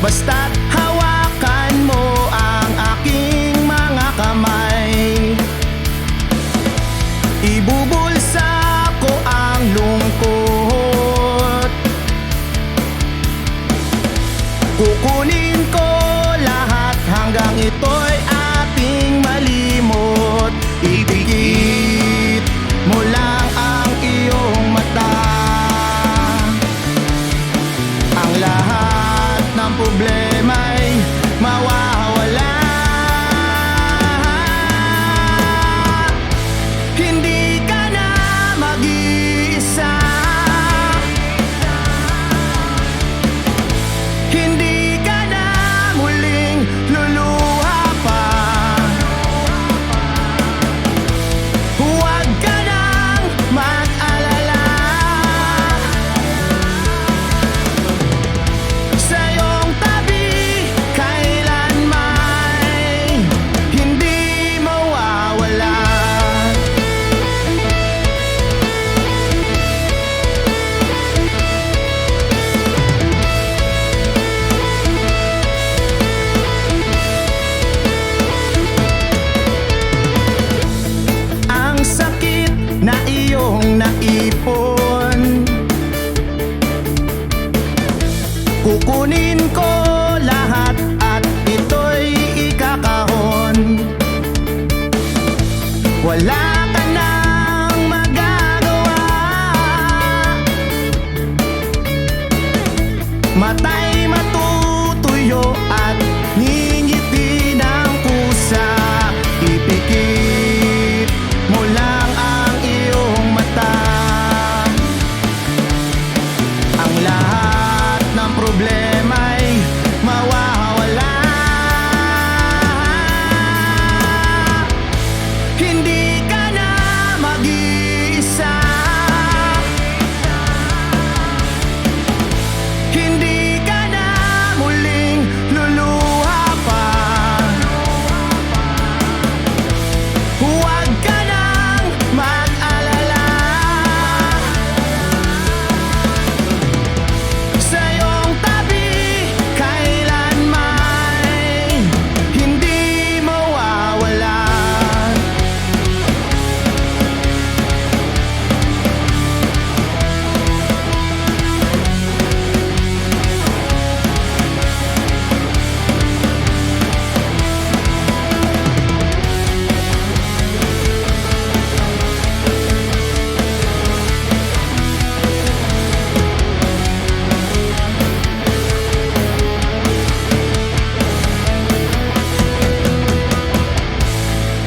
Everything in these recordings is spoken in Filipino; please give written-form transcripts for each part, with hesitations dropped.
Basta't hawakan mo ang aking mga kamay. Ibubulsa ko ang lungkot, kukunin ko lahat hanggang ito'y ating malimot. Ipikit mo lang ang iyong mata, ang lahat ng problema'y mawawala. Hindi ka na mag-iisa, hindi ka na muling luluha pa. Huwag ka nang mag-alala, sa iyong tabi kailanman hindi mawawala. Ang sakit na iyong naipon, kukunin ko lahat at ito'y ikakahon. Wala ka nang magagawa, mata'y matutuyo at ngingiti ng kusa. Ipikit mo lang ang iyong mata, ang lahat ng problema'y mawawala. Hindi ka na mag-iisa, hindi ka na muling luluha pa. Huwag ka nang mag-alala, sa iyong tabi kailanman hindi mawawala.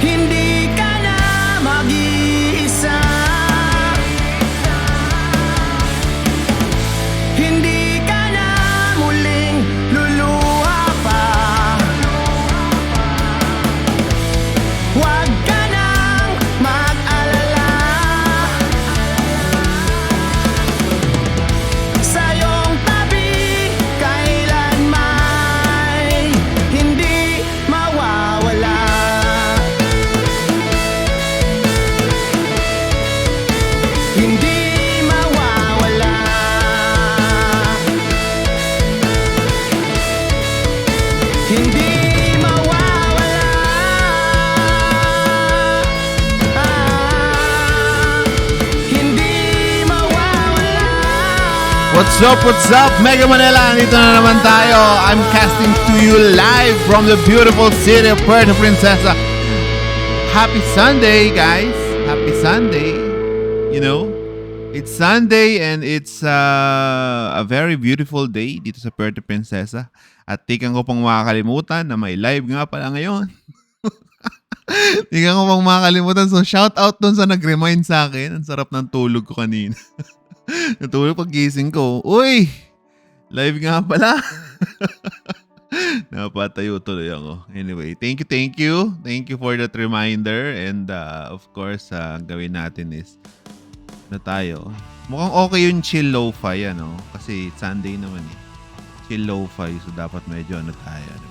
Hindi ka na mag-iisa, hindi ka na muling luluha pa. Huwag ka nang mag-alala, sa iyong tabi kailanman hindi mawawala. Hindi mawawala, hindi mawawala. Hindi mawawala. What's up? What's up? Mega Manila, andito na naman tayo. I'm casting to you live from the beautiful city of Puerto Princesa. Happy Sunday, guys. Happy Sunday. You know, it's Sunday and it's a very beautiful day dito sa Puerto Princesa. At tikan ko pang makakalimutan na may live nga pala ngayon. Tikan ko pang makakalimutan. So shout out dun sa nag-remind sa akin. Ang sarap ng tulog ko kanina. Natulog pag gising ko. Uy! Live nga pala. Napatayo tuloy ako. Anyway, thank you. Thank you for that reminder. And of course, gawin natin is na tayo. Mukhang okay yung chill lo-fi, ano? Kasi Sunday naman eh. Chill lo-fi. So, dapat medyo ano tayo. Ano?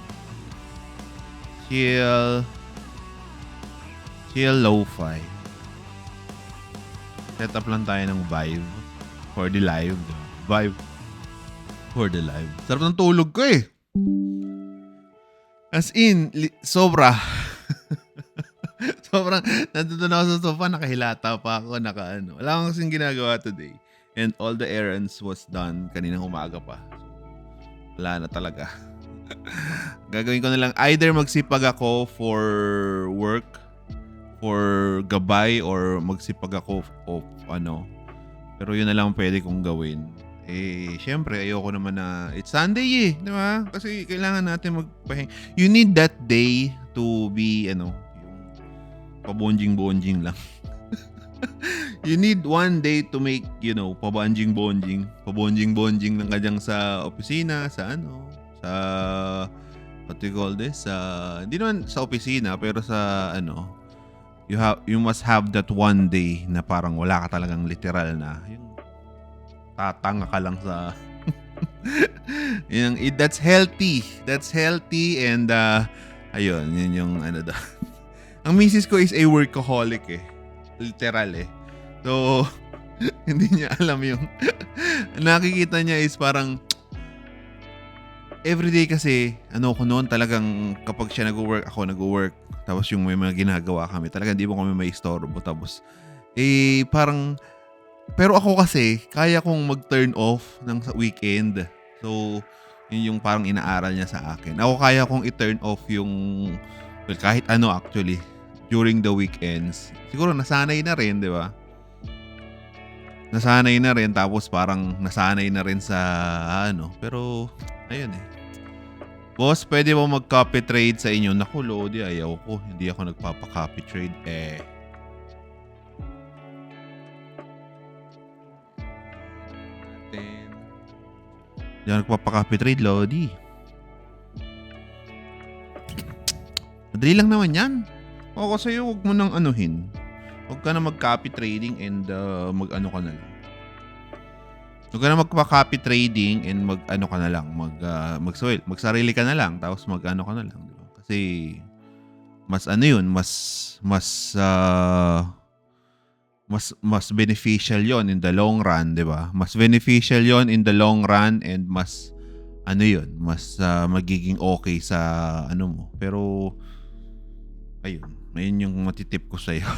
Chill lo-fi. Set up lang tayo ng vibe for the live. Vibe for the live. Sarap ng tulog ko eh. As in, sobra. Sobrang, nandun ako sa sofa, nakahilata pa ako, wala akong kasing ginagawa today. And all the errands was done kaninang umaga pa. So, wala na talaga. Gagawin ko na lang, either magsipag ako for work, for gabay, or magsipag ako of Pero yun na lang pwede kong gawin. Syempre, ayoko naman na, it's Sunday di ba? Kasi kailangan natin magpahinga. You need that day to be, yung pabonjing-bonjing lang. You need one day to make, pabonjing-bonjing lang ka dyan sa opisina, sa what do you call this? Hindi naman sa opisina, pero sa, you must have that one day na parang wala ka talagang literal na, yung tatanga ka lang sa, that's healthy. That's healthy and, ayun, yun yung, Ang misis ko is a workaholic literal So, hindi niya alam yung nakikita niya is parang everyday kasi ko noon talagang kapag siya nag-work, ako nag-work, tapos yung may mga ginagawa kami, talagang di mo kami may istorbo, tapos parang pero ako kasi kaya kong mag-turn off ng sa weekend. So, yun yung parang inaaral niya sa akin. Ako kaya kong i-turn off yung kahit actually during the weekends. Siguro nasanay na rin, di ba? Nasanay na rin, tapos parang nasanay na rin sa pero ayun Boss, pwede mo mag-copy trade sa inyo? Naku, Lodi, ayaw ko. Hindi ako nagpapa-copy trade Hindi ako nagpapa-copy trade, Lodi. Madali lang naman yan. O kasi huwag mo nang anuhin. Huwag ka na mag-copy trading and ka na lang. Huwag ka na magpa-copy trading and ka na lang. Magsarili ka na lang. Tapos ka na lang. Diba? Kasi mas beneficial yon in the long run, di ba? Mas beneficial yon in the long run and mas magiging okay sa mo. Pero ayun yung matitip ko sa'yo.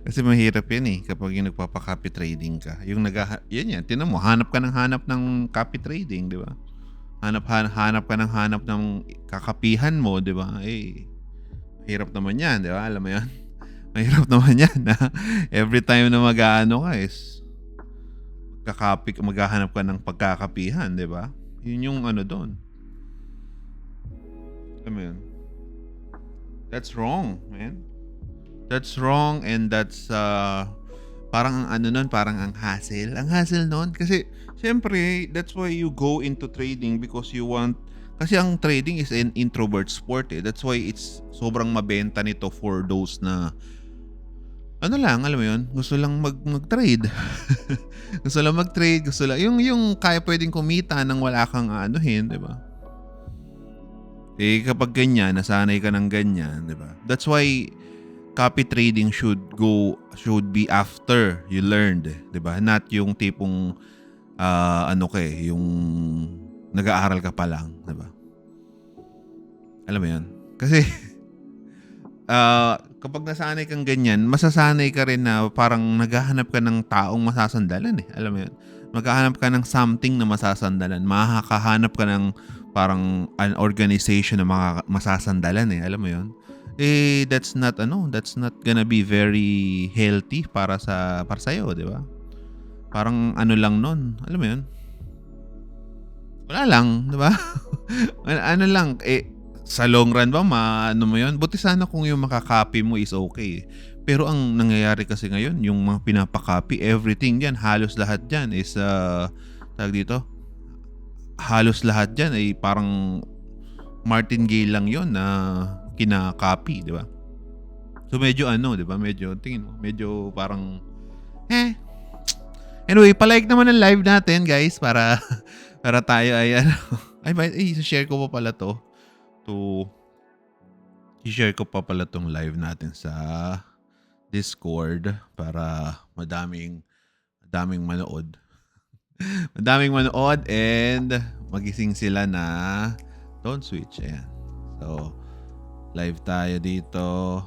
Kasi mahirap yan kapag yung nagpapa-copy trading ka. Yung yan, tinan mo, hanap ka ng copy trading, di ba? Hanap ka ng kakapihan mo, di ba? Mahirap naman yan, di ba? Alam mo yan? Mahirap naman yan na every time na ka is maghahanap ka ng pagkakapihan, di ba? Yun yung doon. Alam mo yun? That's wrong, man. That's wrong and that's parang ang parang ang hassle. Ang hassle nun kasi syempre that's why you go into trading because you want kasi ang trading is an introvert sport That's why it's sobrang mabenta nito for those na alam mo yun, gusto lang mag-trade. Gusto lang mag-trade, gusto lang yung kaya pwedeng kumita nang wala kang di ba? Kapag ganyan, nasanay ka ng ganyan, di ba? That's why copy trading should be after you learned, 'di ba? Not yung tipong yung nag-aaral ka pa lang, 'di ba? Alam mo 'yan. Kasi kapag nasanay kang ganyan, masasanay ka rin na parang naghahanap ka ng taong masasandalan Alam mo 'yan. Maghahanap ka ng something na masasandalan. Makakahanap ka ng parang an organization na masasandalan Alam mo 'yon? That's not gonna be very healthy para sa'yo, di ba? Parang lang nun, alam mo yun? Wala lang, di ba? lang, sa long run ba, mo yun? Buti sana kung yung makakopy mo is okay. Pero ang nangyayari kasi ngayon, yung mga pinapakopy, everything dyan, halos lahat dyan is, halos lahat dyan ay parang martingale lang yon na kina-copy, di ba? So medyo di ba? Medyo tingin mo, medyo parang Anyway, pa-like naman ang live natin, guys, para tayo ay i-share ko pa pala i-share ko pa pala tong live natin sa Discord para madaming manood. Madaming manood and magising sila na don't switch. Ayan. So, live tayo dito.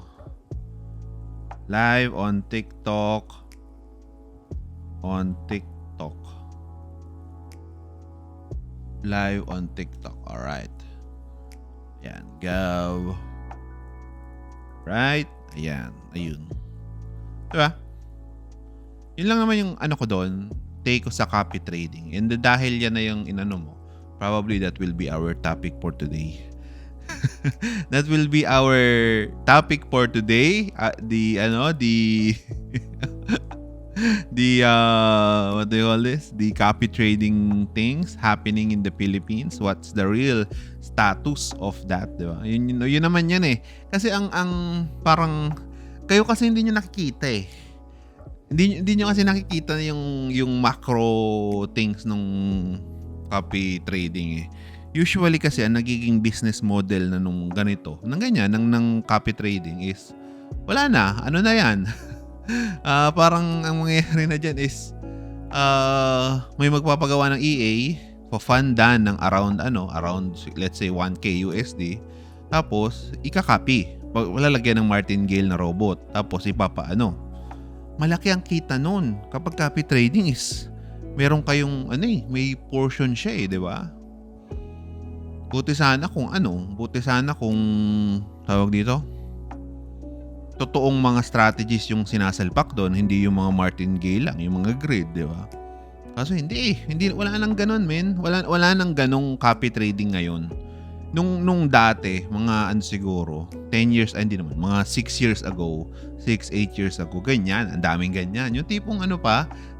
Live on TikTok. Live on TikTok. Alright. Ayan. Go. Right? Ayan. Ayun. Diba? Yun lang naman yung ano ko doon. Take ko sa copy trading. And dahil yan na yung inano mo, probably that will be our topic for today. That will be our topic for today. What do you call this? The copy trading things happening in the Philippines. What's the real status of that, di ba? Yun naman yan eh. Kasi ang parang kayo kasi hindi niyo nakikita eh. Hindi niyo kasi nakikita yung macro things nung copy trading eh. Usually kasi ang nagiging business model na nung ganito, ng ganyan, ng copy trading is wala na, ano na yan. Parang ang mangyayari na dyan is may magpapagawa ng EA pa-fundan ng around let's say 1K USD, tapos ikakopy, lalagyan ng martingale na robot, tapos malaki ang kita nun kapag copy trading is meron kayong may portion siya eh, di ba? Buti sana kung tawag dito, totoong mga strategies yung sinasalpak doon, hindi yung mga martingale lang, yung mga grid, di ba? Kaso hindi, wala nang ganun, men. Wala nang ganong copy trading ngayon. Nung dati, mga siguro, 10 years, hindi naman, mga 6 years ago, 6-8 years ago, ganyan, ang daming ganyan. Yung tipong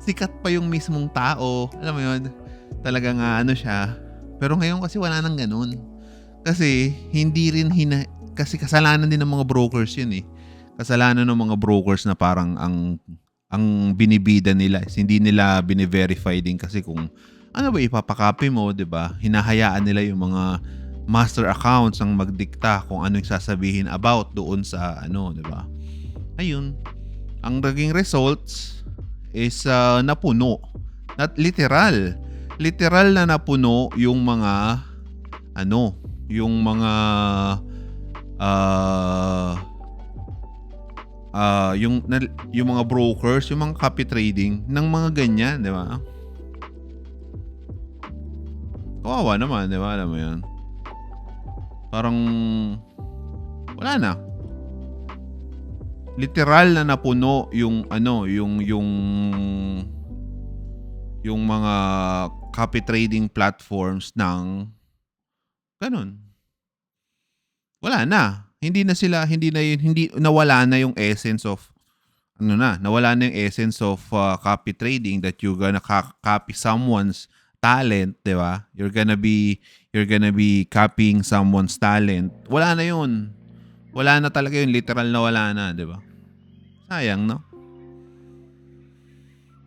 sikat pa yung mismong tao, alam mo yun, talagang siya. Pero ngayon kasi wala nang ganun. Kasi hindi rin kasi kasalanan din ng mga brokers yun eh. Kasalanan ng mga brokers na parang ang binibida nila is hindi nila bine-verify din kasi kung ano ba ipapakopy mo, 'di ba? Hinahayaan nila yung mga master accounts ang magdikta kung ano yung sasabihin about doon sa 'di ba? Ayun. Ang naging results is napuno. Not literal na napuno yung mga yung mga yung mga brokers, yung mga copy trading ng mga ganyan, di ba? Kawawa naman, di ba? Alam mo yan. Parang wala na. Literal na napuno yung yung mga copy trading platforms ng ganun. Wala na. Hindi nawala na yung essence of nawala na yung essence of copy trading, that you're gonna copy someone's talent, 'di ba? You're gonna be copying someone's talent. Wala na yun. Wala na talaga yun, literal na wala na, 'di ba? Sayang, no?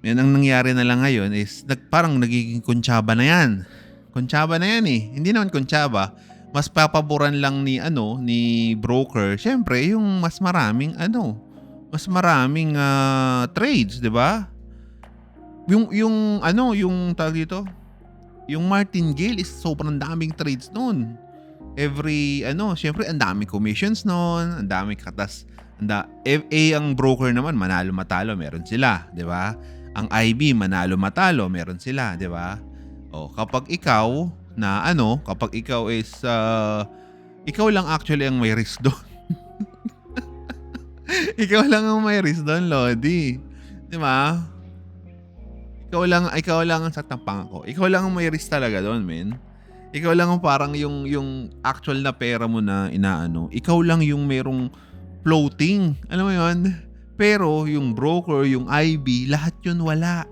Yan ang nangyari na lang ngayon is parang nagiging kuntsaba na yan. Kuntsaba na yan eh. Hindi naman kuntsaba. Mas papaboran lang ni broker. Syempre, yung mas maraming trades, 'di ba? Yung tawag dito, yung martingale is sobrang daming trades noon. Syempre ang daming commissions noon, ang daming katas. Ang broker naman manalo-matalo, meron sila, 'di ba? Ang IB manalo-matalo, meron sila, 'di ba? O kapag ikaw is ikaw lang actually ang may risk doon. Ikaw lang ang may risk doon, Lodi. 'Di ba? Ikaw lang sa tampang ako. Ikaw lang ang may risk talaga doon, men. Ikaw lang ang parang yung actual na pera mo na ikaw lang yung merong floating. Alam mo 'yon? Pero yung broker, yung IB, lahat yun wala.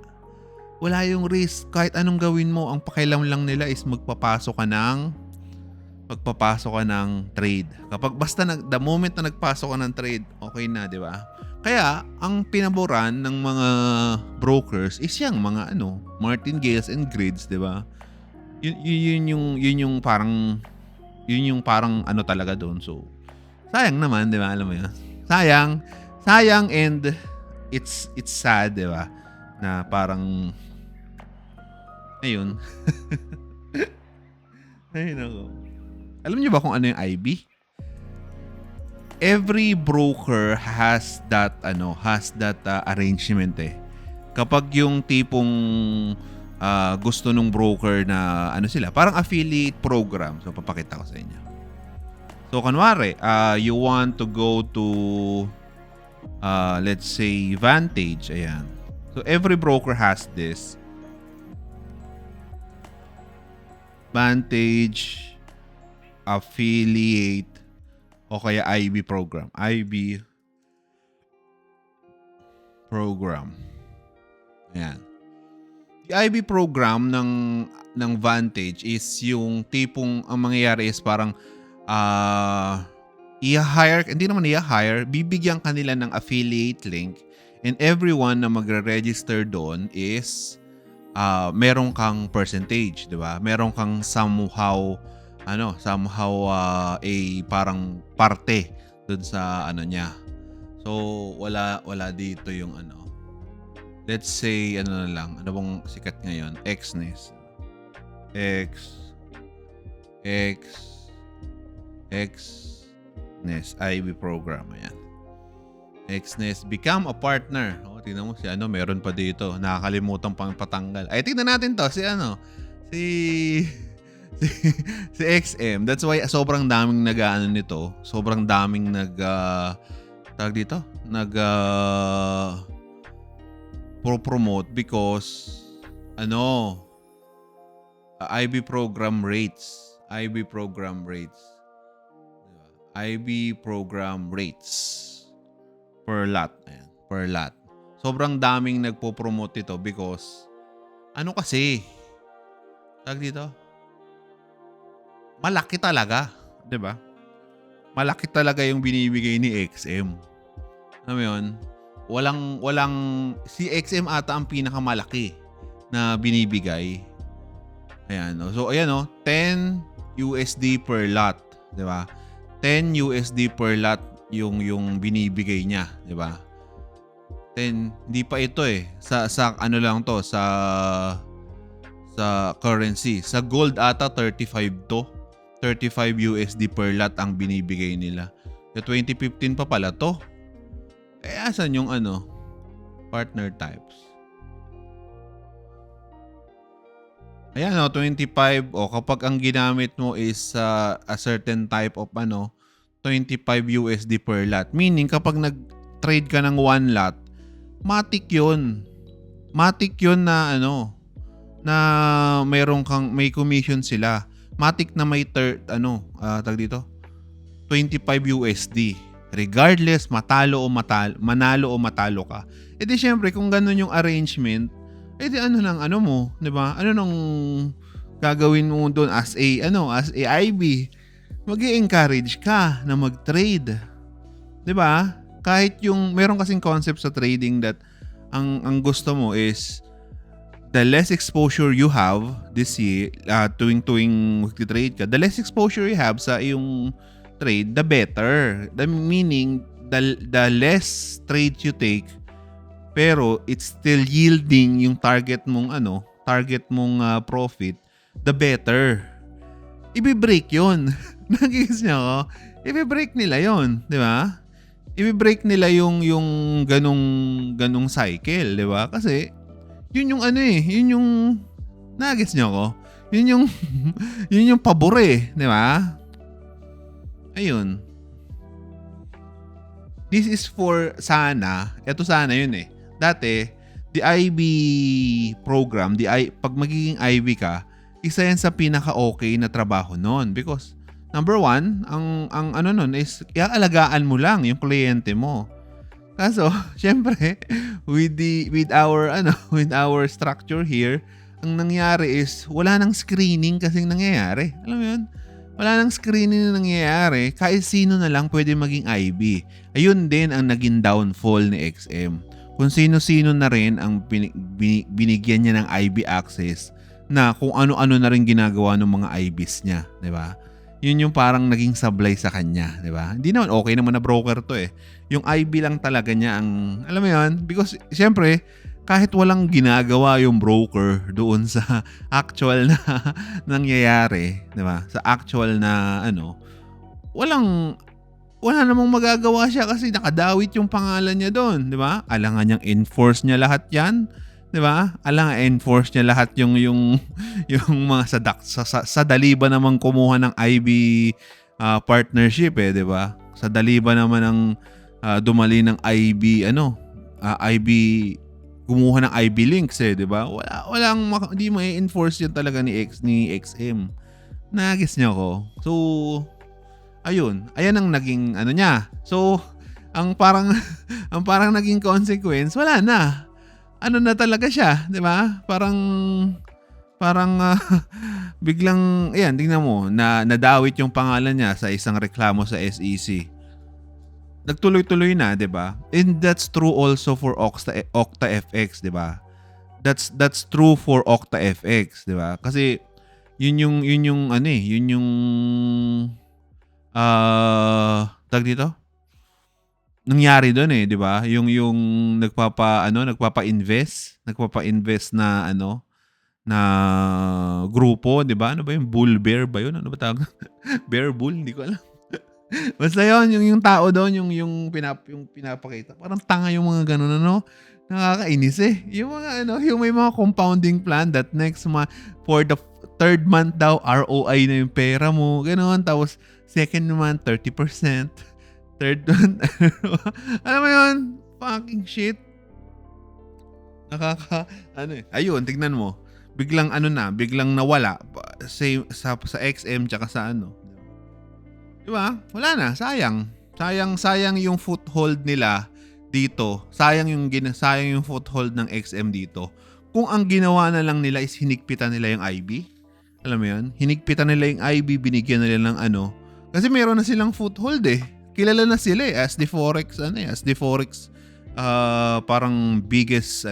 Wala yung risk. Kahit anong gawin mo, ang pakialam lang nila is magpapasok ka ng trade. Kapag basta the moment na nagpasok ka ng trade, okay na, di ba? Kaya, ang pinaboran ng mga brokers is yung mga martingales and grids, di ba? Yun yung parang talaga doon. So, sayang naman, di ba? Alam mo yun? Sayang and it's sad, di ba? Na parang ayun. Ay nako. Alam niyo ba kung ano yung IB? Every broker has that arrangement eh. Kapag yung tipong gusto nung broker na sila, parang affiliate program. So papakita ko sa inyo. So kunwari, you want to go to let's say Vantage, ayan. So every broker has this. Vantage affiliate o kaya IB program. IB program. Ayan. The IB program ng Vantage is yung tipong ang mangyayari is parang hindi naman i-hire, bibigyan kanila ng affiliate link and everyone na magre-register doon is meron kang percentage, 'di ba? Meron kang somehow a parang parte doon sa niya. So wala dito yung let's say na lang, ano bang sikat ngayon? Xness. Xness IB program, ayan. Xness, become a partner. Tingnan mo si meron pa dito. Nakakalimutan pang patanggal. Ay, tingnan natin to. Si XM. That's why sobrang daming nito. Sobrang daming tawag dito? Pro-promote because IB program rates. IB program rates. Per lot. Ayan, per lot. Sobrang daming nagpo-promote ito because kasi tag dito, malaki talaga, 'di ba? Malaki talaga yung binibigay ni XM. Alam mo 'yun? Walang si XM ata ang pinakamalaki na binibigay. Ayan, so ayan 10 USD per lot, 'di ba? 10 USD per lot yung binibigay niya, 'di ba? 10, hindi pa ito sa lang to sa currency. Sa gold ata 35 to. 35 USD per lot ang binibigay nila. Sa 2015 pa pala to. Asan yung partner types? Ayan 25 kapag ang ginamit mo is a certain type of 25 USD per lot. Meaning, kapag nag-trade ka ng 1 lot, matik yun. Matik yun na na may commission sila. Matik na may tag dito, 25 USD. Regardless, manalo o matalo ka. E di syempre, kung ganun yung arrangement, e di mo, di ba? Ano nang gagawin mo doon as a IB? Mag-i-encourage ka na mag-trade. 'Di ba? Kahit yung meron kasing concept sa trading that ang gusto mo is the less exposure you have this year, tuwing mag-trade ka, the less exposure you have sa iyong trade, the better. The meaning the less trades you take pero it's still yielding yung target mong profit, the better. Ibi-break 'yon. Nagigis niya ako. Ibi-break nila 'yon, 'di ba? Ibi-break nila yung ganung cycle, 'di ba? Kasi yun yung yun yung nagigis niya ako. Yun yung pabor 'di ba? Ayun. This is for ito sana yun Dati, the IB program, pag magiging IB ka, isa yan sa pinaka-okay na trabaho nun. Because, number one, ang nun is, iaalagaan mo lang yung kliyente mo. Kaso, syempre, with our structure here, ang nangyari is, wala nang screening kasing nangyayari. Alam mo yun? Wala nang screening na nangyayari. Kahit sino na lang pwede maging IB. Ayun din ang naging downfall ni XM. Kung sino-sino na rin ang binigyan niya ng IB access na kung ano-ano na rin ginagawa ng mga IBs niya, 'di ba? Yun yung parang naging sablay sa kanya, 'di ba? Hindi naman okay naman na broker 'to Yung IB lang talaga niya ang alam mo 'yun, because syempre kahit walang ginagawa yung broker doon sa actual na nangyayari, 'di ba? Sa actual na wala namang magagawa siya kasi nakadawit yung pangalan niya doon, 'di ba? Alangan niyang enforce niya lahat 'yan, 'di ba? Alangan enforce niya lahat yung yung mga sa dali ba naman kumuha ng IB partnership 'di ba? Sa dali ba naman ng dumali ng IB IB kumuha ng IB links 'di ba? Hindi ma-enforce 'yan talaga ni XM. Nagis niyo ako. So ayan ang naging niya. So ang parang ang parang naging consequence, wala na. Na talaga siya, 'di ba? Parang biglang tingnan mo na nadawit yung pangalan niya sa isang reklamo sa SEC. Nagtuloy-tuloy na, 'di ba? And that's true also for Okta FX, 'di ba? That's true for Okta FX, 'di ba? Kasi yun yung tag dito? Nangyari doon 'di ba? Yung nagpapa-invest na na grupo, 'di ba? Ano ba yung Bull Bear ba yun? Ano ba tawag? Bear Bull, hindi ko alam. Basta yun, yung tao doon, yung pinapakita. Parang tanga yung mga ganun, nakakainis Yung mga yung may mga compounding plan that next for the third month daw, ROI na yung pera mo, gano'n. Tapos second month, 30%. Third month, alam mo yun, fucking shit. Ayun, tignan mo. Biglang biglang nawala sa XM tsaka sa Diba? Wala na, sayang. Sayang yung foothold nila dito. Sayang yung foothold ng XM dito. Kung ang ginawa na lang nila is hinigpitan nila yung IB. Alam mo yun? Hinigpitan nila yung IB, binigyan nila ng Kasi meron na silang foothold Kilala na sila as the Forex parang biggest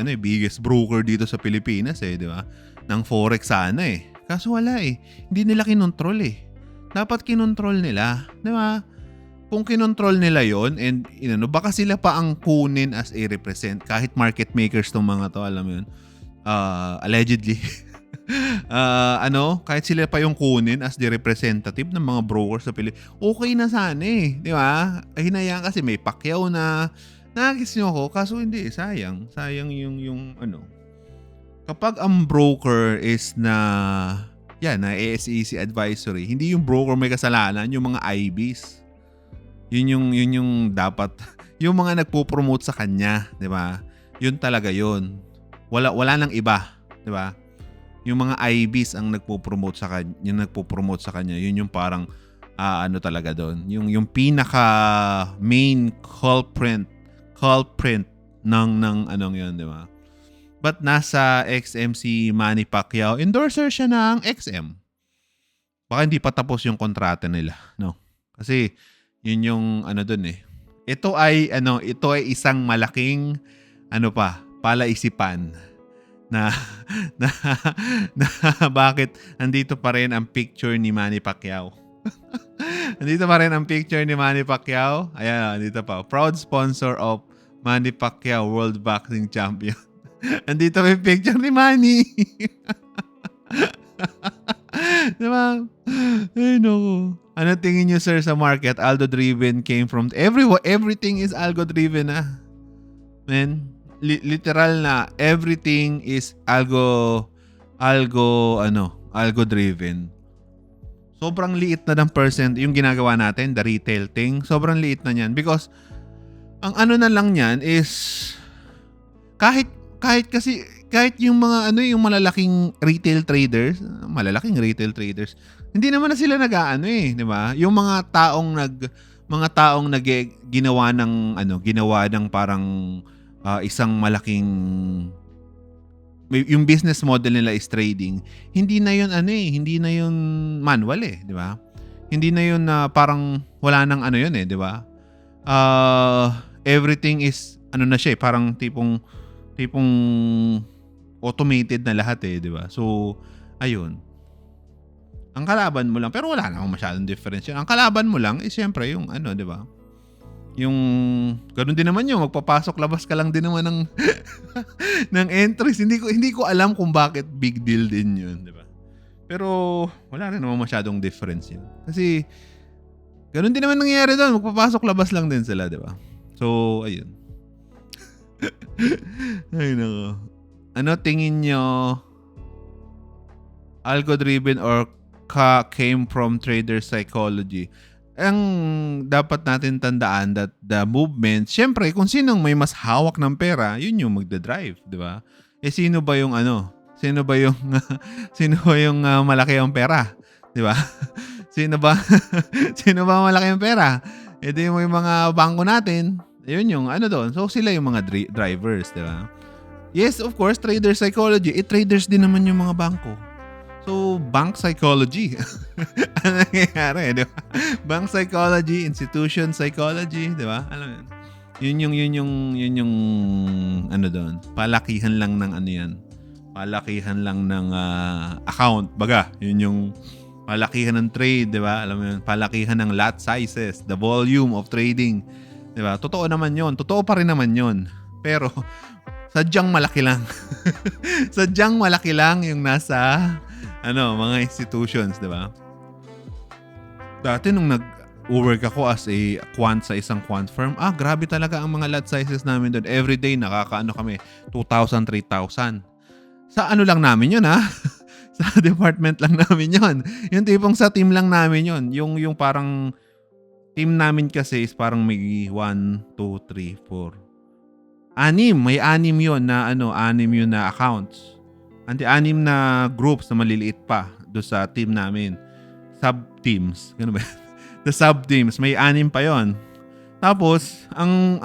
broker dito sa Pilipinas di ba? Ng Forex sana Kaso wala Hindi nila kinontrol Dapat kinontrol nila, di ba? Kung kinontrol nila yon and baka sila pa ang kunin as a represent kahit market makers tong mga to, alam mo yun. Allegedly. Kahit sila pa yung kunin as the representative ng mga brokers sa Pilipinas. Okay na sana di ba? Hinayaan kasi may Pacquiao na. Nakakis nyo ako, kaso hindi sayang. Sayang yung kapag ang broker is na SEC advisory, hindi yung broker may kasalanan, yung mga IBs. Yun yung dapat, yung mga nagpo-promote sa kanya, 'di ba? Yun talaga yun. Wala nang iba, 'di ba? Yung mga IBs ang nagpo-promote sa kanya, yun yung parang talaga doon. Yung pinaka main culprit ng yun, 'di ba? But nasa XM si Manny Pacquiao, endorser siya ng XM. Baka hindi pa tapos yung kontrata nila, no? Kasi yun yung doon Ito ay isang malaking palaisipan na bakit andito pa rin ang picture ni Manny Pacquiao. Andito pa rin ang picture ni Manny Pacquiao. Ayan, andito pa. Proud sponsor of Manny Pacquiao World Boxing Champion. Andito may picture ni Manny. Diba? Ay, no. Ano tingin nyo, sir, sa market? Algo driven came from... Everything is algo driven, Man, literal na. Everything is algo driven. Sobrang liit na ng percent yung ginagawa natin, the retail thing. Sobrang liit na niyan. Because, ang na lang niyan is... Kahit yung mga yung malalaking retail traders, hindi naman na sila di ba? Yung mga taong ginawa ng parang isang malaking yung business model nila is trading. Hindi na yun hindi na yun manual di ba? Hindi na yun parang wala nang di ba? Everything is na siya parang tipong automated na lahat di ba? So, ayun. Ang kalaban mo lang, pero wala namang masyadong difference yun. Ang kalaban mo lang is syempre yung di ba? Yung ganun din naman yun, magpapasok labas ka lang din naman ng ng entries. Hindi ko alam kung bakit big deal din yun, di ba? Pero wala rin naman masyadong difference yun. Kasi ganun din naman nangyayari doon, magpapasok labas lang din sila, di ba? So ayun. Ay nako. Ano tingin nyo, algo-driven or came from trader psychology? Ang dapat natin tandaan that the movement, syempre kung sinong may mas hawak ng pera, yun yung magdadrive, di ba? Sino ba yung Sino ba yung malaki ang pera, di ba? Sino ba malaki ang pera? Ito yung mga bangko natin. Yun yung doon. So sila yung mga drivers, di ba? Yes, of course, trader psychology. Traders din naman yung mga bangko. So, bank psychology. Ano nangyayari, di ba? Bank psychology, institution psychology, di ba? Alam mo yun. Yun yung doon. Palakihan lang ng yan. Palakihan lang ng account. Baga, yun yung palakihan ng trade, di ba? Alam mo yun, palakihan ng lot sizes, the volume of trading. Di ba? Totoo naman yun. Totoo pa rin naman yun. Pero, sadyang malaki lang. Sadyang malaki lang yung nasa mga institutions, di ba? Dati nung nag-work ako as a quant sa isang quant firm, grabe talaga ang mga lot sizes namin doon. Everyday kami, 2,000, 3,000. Sa lang namin yun, sa department lang namin yun. Yung tipong sa team lang namin yun. Yung parang team namin kasi is parang may 1, 2, 3, 4. 6. May 6 yun na 6 yun na accounts. 6 na groups na maliliit pa doon sa team namin. Sub-teams. Ganun ba? The sub-teams. May 6 pa yon. Tapos, ang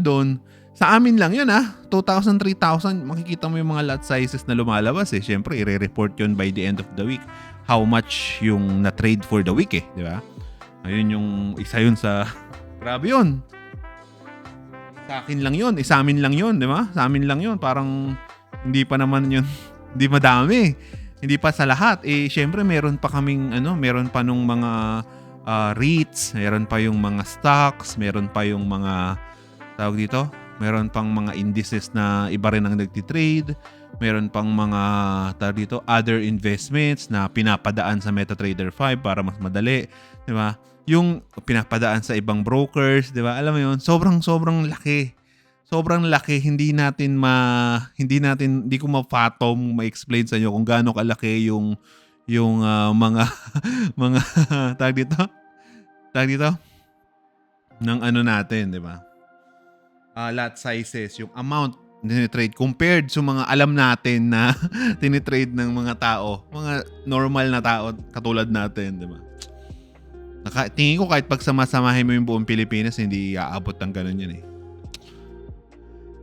doon, sa amin lang yun 2,000, 3,000. Makikita mo yung mga lot sizes na lumalabas Siyempre, i-report yun by the end of the week. How much yung na-trade for the week di ba? Ayun yung isa yun sa... Grabe yun. Sa akin lang yun. Sa amin lang yun, di ba? Sa amin lang yun. Parang hindi pa naman yun. Hindi madami. Hindi pa sa lahat. Syempre meron pa kaming meron pa nung mga REITs, meron pa yung mga stocks, meron pa yung mga tawag dito, meron pang mga indices na iba rin ang nagtitrade, meron pang mga tawag dito, other investments na pinapadaan sa MetaTrader 5 para mas madali, di ba? Yung pinapadaan sa ibang brokers, di ba? Alam mo yun, sobrang laki. Sobrang laki, hindi ko ma-fathom, ma-explain sa inyo kung gaano kalaki yung mga tag dito ng natin, di ba? Lot sizes, yung amount tinitrade compared sa mga alam natin na tinitrade ng mga tao, mga normal na tao katulad natin, di ba? Tingin ko kahit pagsama-samahin mo yung buong Pilipinas, hindi aabot ng ganun yun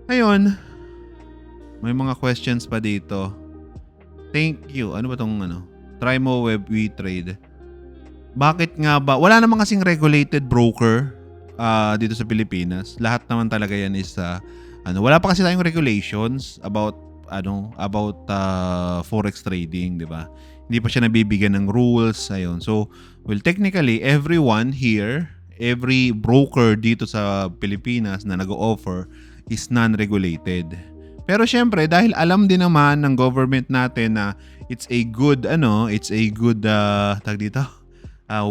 Ngayon, may mga questions pa dito. Thank you. Ano ba tong Try mo web we trade. Bakit nga ba? Wala naman kasing regulated broker dito sa Pilipinas. Lahat naman talaga yan is wala pa kasi tayong regulations about forex trading, 'di ba? Hindi pa siya nabibigyan ng rules ayun. So, technically everyone here, every broker dito sa Pilipinas na nag-o-offer is non-regulated. Pero syempre dahil alam din naman ng government natin na it's a good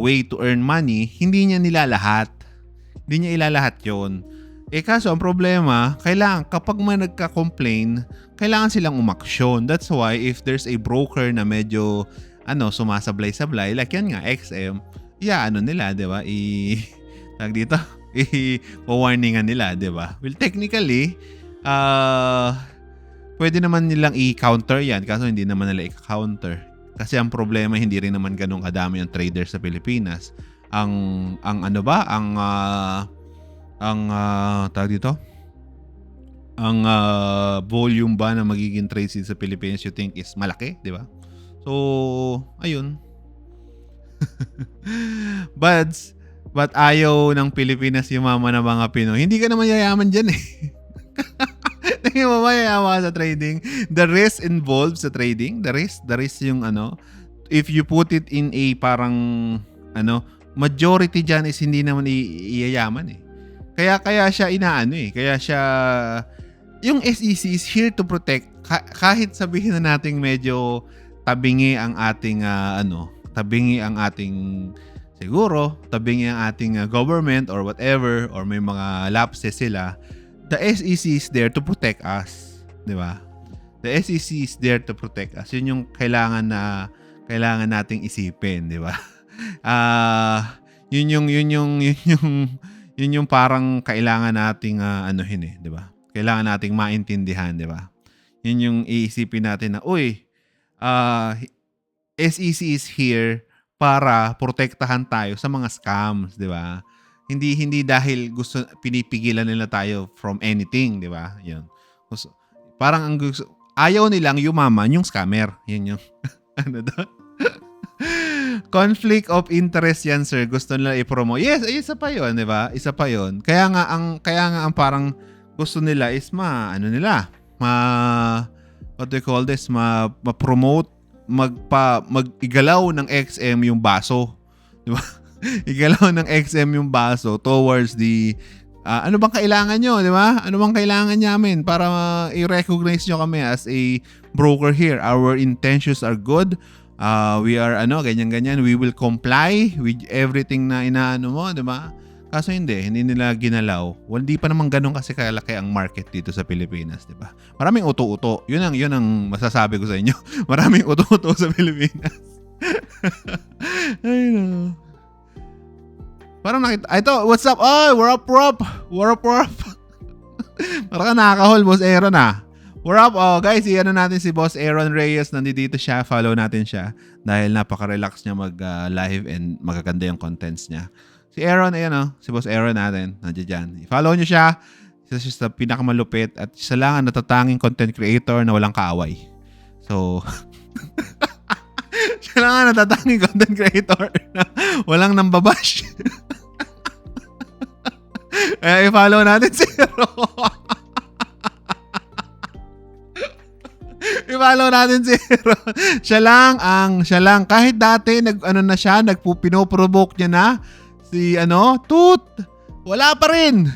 way to earn money, hindi niya ilalahat 'yon. Kaso ang problema, kailangan kapag may nagka-complain, kailangan silang umaksyon. That's why if there's a broker na medyo sumasablay-sablay, like yan nga XM, nila, 'di ba? I-warningan nila, 'di ba? Well, technically, pwede naman nilang i-counter yan kaso hindi naman nila i-counter. Kasi ang problema, hindi rin naman ganun kadami ang traders sa Pilipinas. Ang volume ba na magiging trades sa Pilipinas you think is malaki, di ba? So, ayun. But ayaw ng Pilipinas yumaman ng mga Pinoy. Hindi ka naman yayaman dyan Tingin mo ba yayaman sa trading? The risk involved sa trading, the risk yung if you put it in a parang majority dyan is hindi naman iyayaman Kaya siya inaano eh. Kaya siya yung SEC is here to protect kahit sabihin na nating medyo tabingi ang ating tabingi ang ating siguro, tabingi ang ating government or whatever or may mga lapses sila. The SEC is there to protect us, 'di ba? The SEC is there to protect us. Yun yung kailangan nating isipin, 'di ba? Yun yung parang kailangan nating anuhin eh, 'di ba? Kailangan nating maintindihan, 'di ba? Yun yung iisipin natin na, SEC is here para protektahan tayo sa mga scams, 'di ba? Hindi dahil pinipigilan nila tayo from anything, 'di ba? 'Yun. Parang ayaw nilang yumaman yung scammer. 'Yun yung ano daw? Conflict of interest yan, sir. Gusto nila i-promote. Yes, isa pa 'yon, 'di ba? Isa pa 'yon. Kaya nga ang parang gusto nila is what do you call this? Ma-promote, mag-igalaw ng XM yung baso. 'Di ba? Igalaw ng XM yung baso towards the ano bang kailangan nyo, 'di ba? Ano bang kailangan namin para i-recognize nyo kami as a broker here? Our intentions are good. We are ganyan. We will comply with everything na inaano mo, 'di ba? Kaso hindi nila ginalaw. Hindi pa naman ganun kasi kalaki ang market dito sa Pilipinas, 'di ba? Maraming uto-uto. Yun ang masasabi ko sa inyo. Maraming uto-uto sa Pilipinas. Ay no. Parang ito, what's up? Oh, we're up. Parang nakaka-haul, Boss Aaron We're up. Oh, guys, natin si Boss Aaron Reyes. Nandito siya. Follow natin siya. Dahil napaka-relax niya mag-live and magaganda yung contents niya. Si Aaron, si Boss Aaron natin. Nandiyan dyan. I-follow niyo siya. Isa siya sa pinakamalupit at isa lang ang natatanging content creator na walang kaaway. So, siya lang ang natatanging content creator na walang nambabash. I-follow natin si Aaron. I-follow natin si Aaron. Siya lang kahit dati pinoprovoke niya na si Toot. Wala pa rin.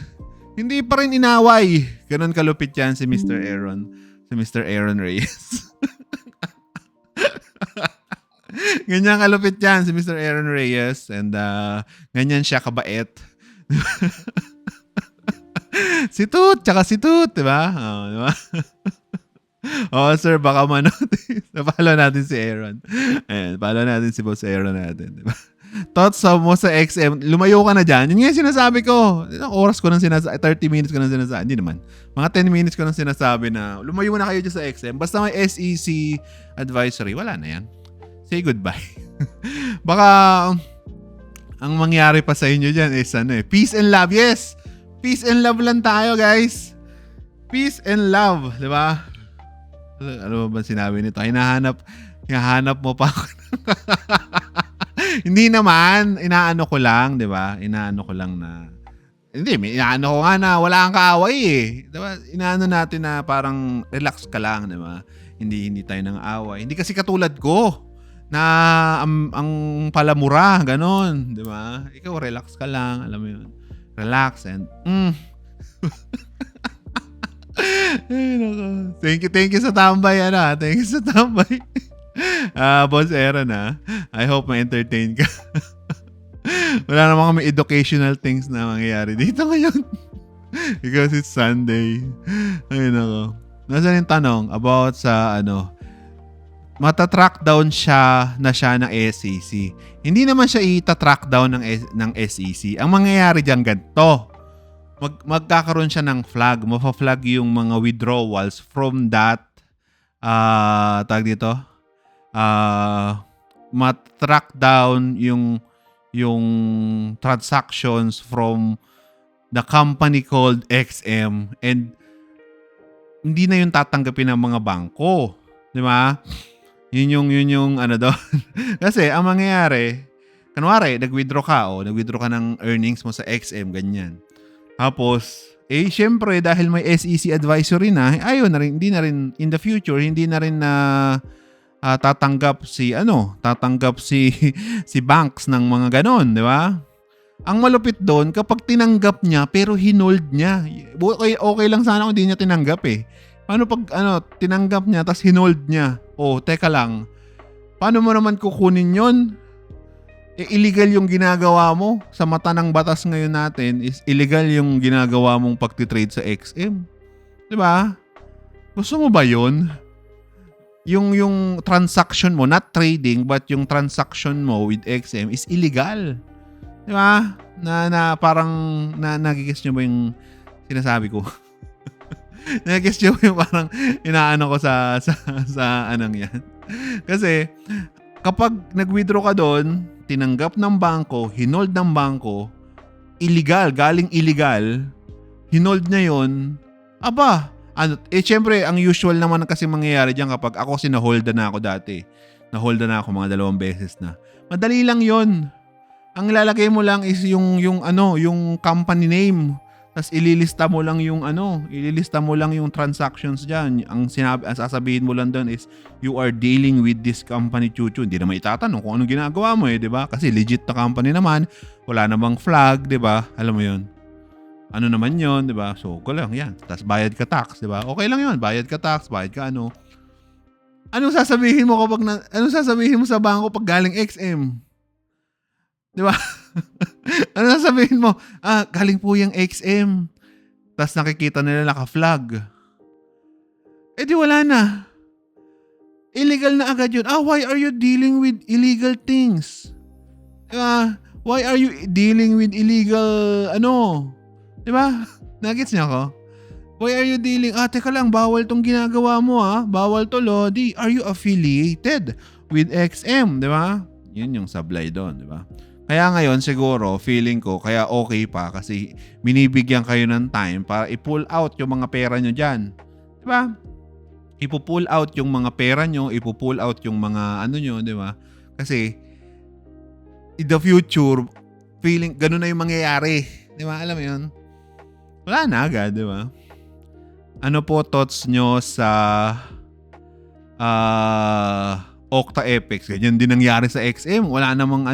Hindi pa rin inaway. Ganun kalupit yan si Mr. Aaron. Si Mr. Aaron Reyes. Ganyan kalupit yan si Mr. Aaron Reyes and ganyan siya kabait. Si Toot, diba? Oh, diba? Sir, baka manotis. Follow natin si Aaron. Ayan, follow natin si Boss Aaron natin, diba? Thoughts mo sa XM, lumayo ka na dyan. Yun nga yung sinasabi ko. Ilang oras ko nang sinasabi, 30 minutes ko nang sinasabi. Hindi naman. Mga 10 minutes ko nang sinasabi na lumayo na kayo dyan sa XM. Basta may SEC advisory, wala na yan. Say goodbye. Baka ang mangyari pa sa inyo dyan is peace and love. Yes! Peace and love lang tayo, guys. Peace and love. Diba? Ano ba sinabi nito? Hinahanap mo pa ako. Hindi naman. Inaano ko lang, diba? Inaano ko lang na inaano ko nga na wala kang kaaway eh. Diba? Inaano natin na parang relax ka lang, diba? Hindi tayo nang away. Hindi kasi katulad ko na ang palamura, ganon, di ba? Ikaw relax ka lang, alam mo 'yun. Relax and Thank you sa tambay Thank you sa tambay. Boss Aaron I hope ma-entertain ka. Wala naman kami educational things na mangyayari dito ngayon. Because it's Sunday. Ay nako. Nasaan yung tanong about sa mata-track down siya ng SEC. Hindi naman siya ita-track down ng SEC. Ang mangyayari diyan ganito. Magkakaroon siya ng flag. Mafa-flag yung mga withdrawals from that tag dito. Mat-track down yung transactions from the company called XM and hindi na yung tatanggapin ng mga bangko. Di ba? Yun yung doon. Kasi ang mangyayari, kunwari, nag-withdraw ka ng earnings mo sa XM, ganyan. Tapos, syempre, dahil may SEC advisory na, hindi na rin, in the future, hindi na rin na tatanggap si banks ng mga ganon, di ba? Ang malupit doon, kapag tinanggap niya pero hinold niya. Okay lang sana kung hindi niya tinanggap eh. Paano pag tinanggap niya tapos hinold niya? Oh, teka lang. Paano mo naman kukunin yon? Illegal yung ginagawa mo. Sa mata ng batas ngayon natin is illegal yung ginagawa mong pagtitrade sa XM. 'Di ba? Gusto mo ba yon? Yung transaction mo, not trading, but yung transaction mo with XM is illegal. Di ba? Na parang nagigis nyo ba yung sinasabi ko? Nagigis nyo ba yung parang inaano ko sa anong yan? Kasi kapag nag-withdraw ka doon, tinanggap ng bangko, hinold ng bangko, illegal, galing illegal, hinold niya yun, syempre, ang usual naman kasi mangyayari dyan kapag ako sinaholdan na ako dati. Naholdan na ako mga 2 beses na. Madali lang yon. Ang ilalagay mo lang is yung company name. Tapos ililista mo lang yung transactions diyan. Ang sasabihin mo lang doon is you are dealing with this company chuchu. Hindi naman itatanong kung anong ginagawa mo 'di ba? Kasi legit na company naman, wala namang flag, 'di ba? Alam mo 'yun. Ano naman 'yon, 'di ba? So, ko lang 'yan. Tapos bayad ka tax, 'di ba? Okay lang 'yon. Bayad ka tax, bayad ka ano. Anong sasabihin mo sa bangko pag galing XM? 'Di ba? Ano sasabihin mo? Galing po yung XM. Tapos nakikita nila naka-flag. Di wala na. Illegal na agad yun. Why are you dealing with illegal things? Why are you dealing with illegal Di ba? Nagets niya ako? Why are you dealing? Teka lang, bawal tong ginagawa mo Bawal to, Lodi. Are you affiliated with XM? Di ba? Yun yung sablay doon, di ba? Kaya ngayon siguro, feeling ko, kaya okay pa kasi binibigyan kayo ng time para i-pull out yung mga pera nyo dyan. Di ba? Ipo-pull out yung mga pera nyo, ipo-pull out yung mga nyo, di ba? Kasi, in the future, feeling, ganun na yung mangyayari. Di ba? Alam mo yun? Wala na agad, di ba? Ano po thoughts nyo sa Okta FX? Ganyan din nangyari sa XM. Wala namang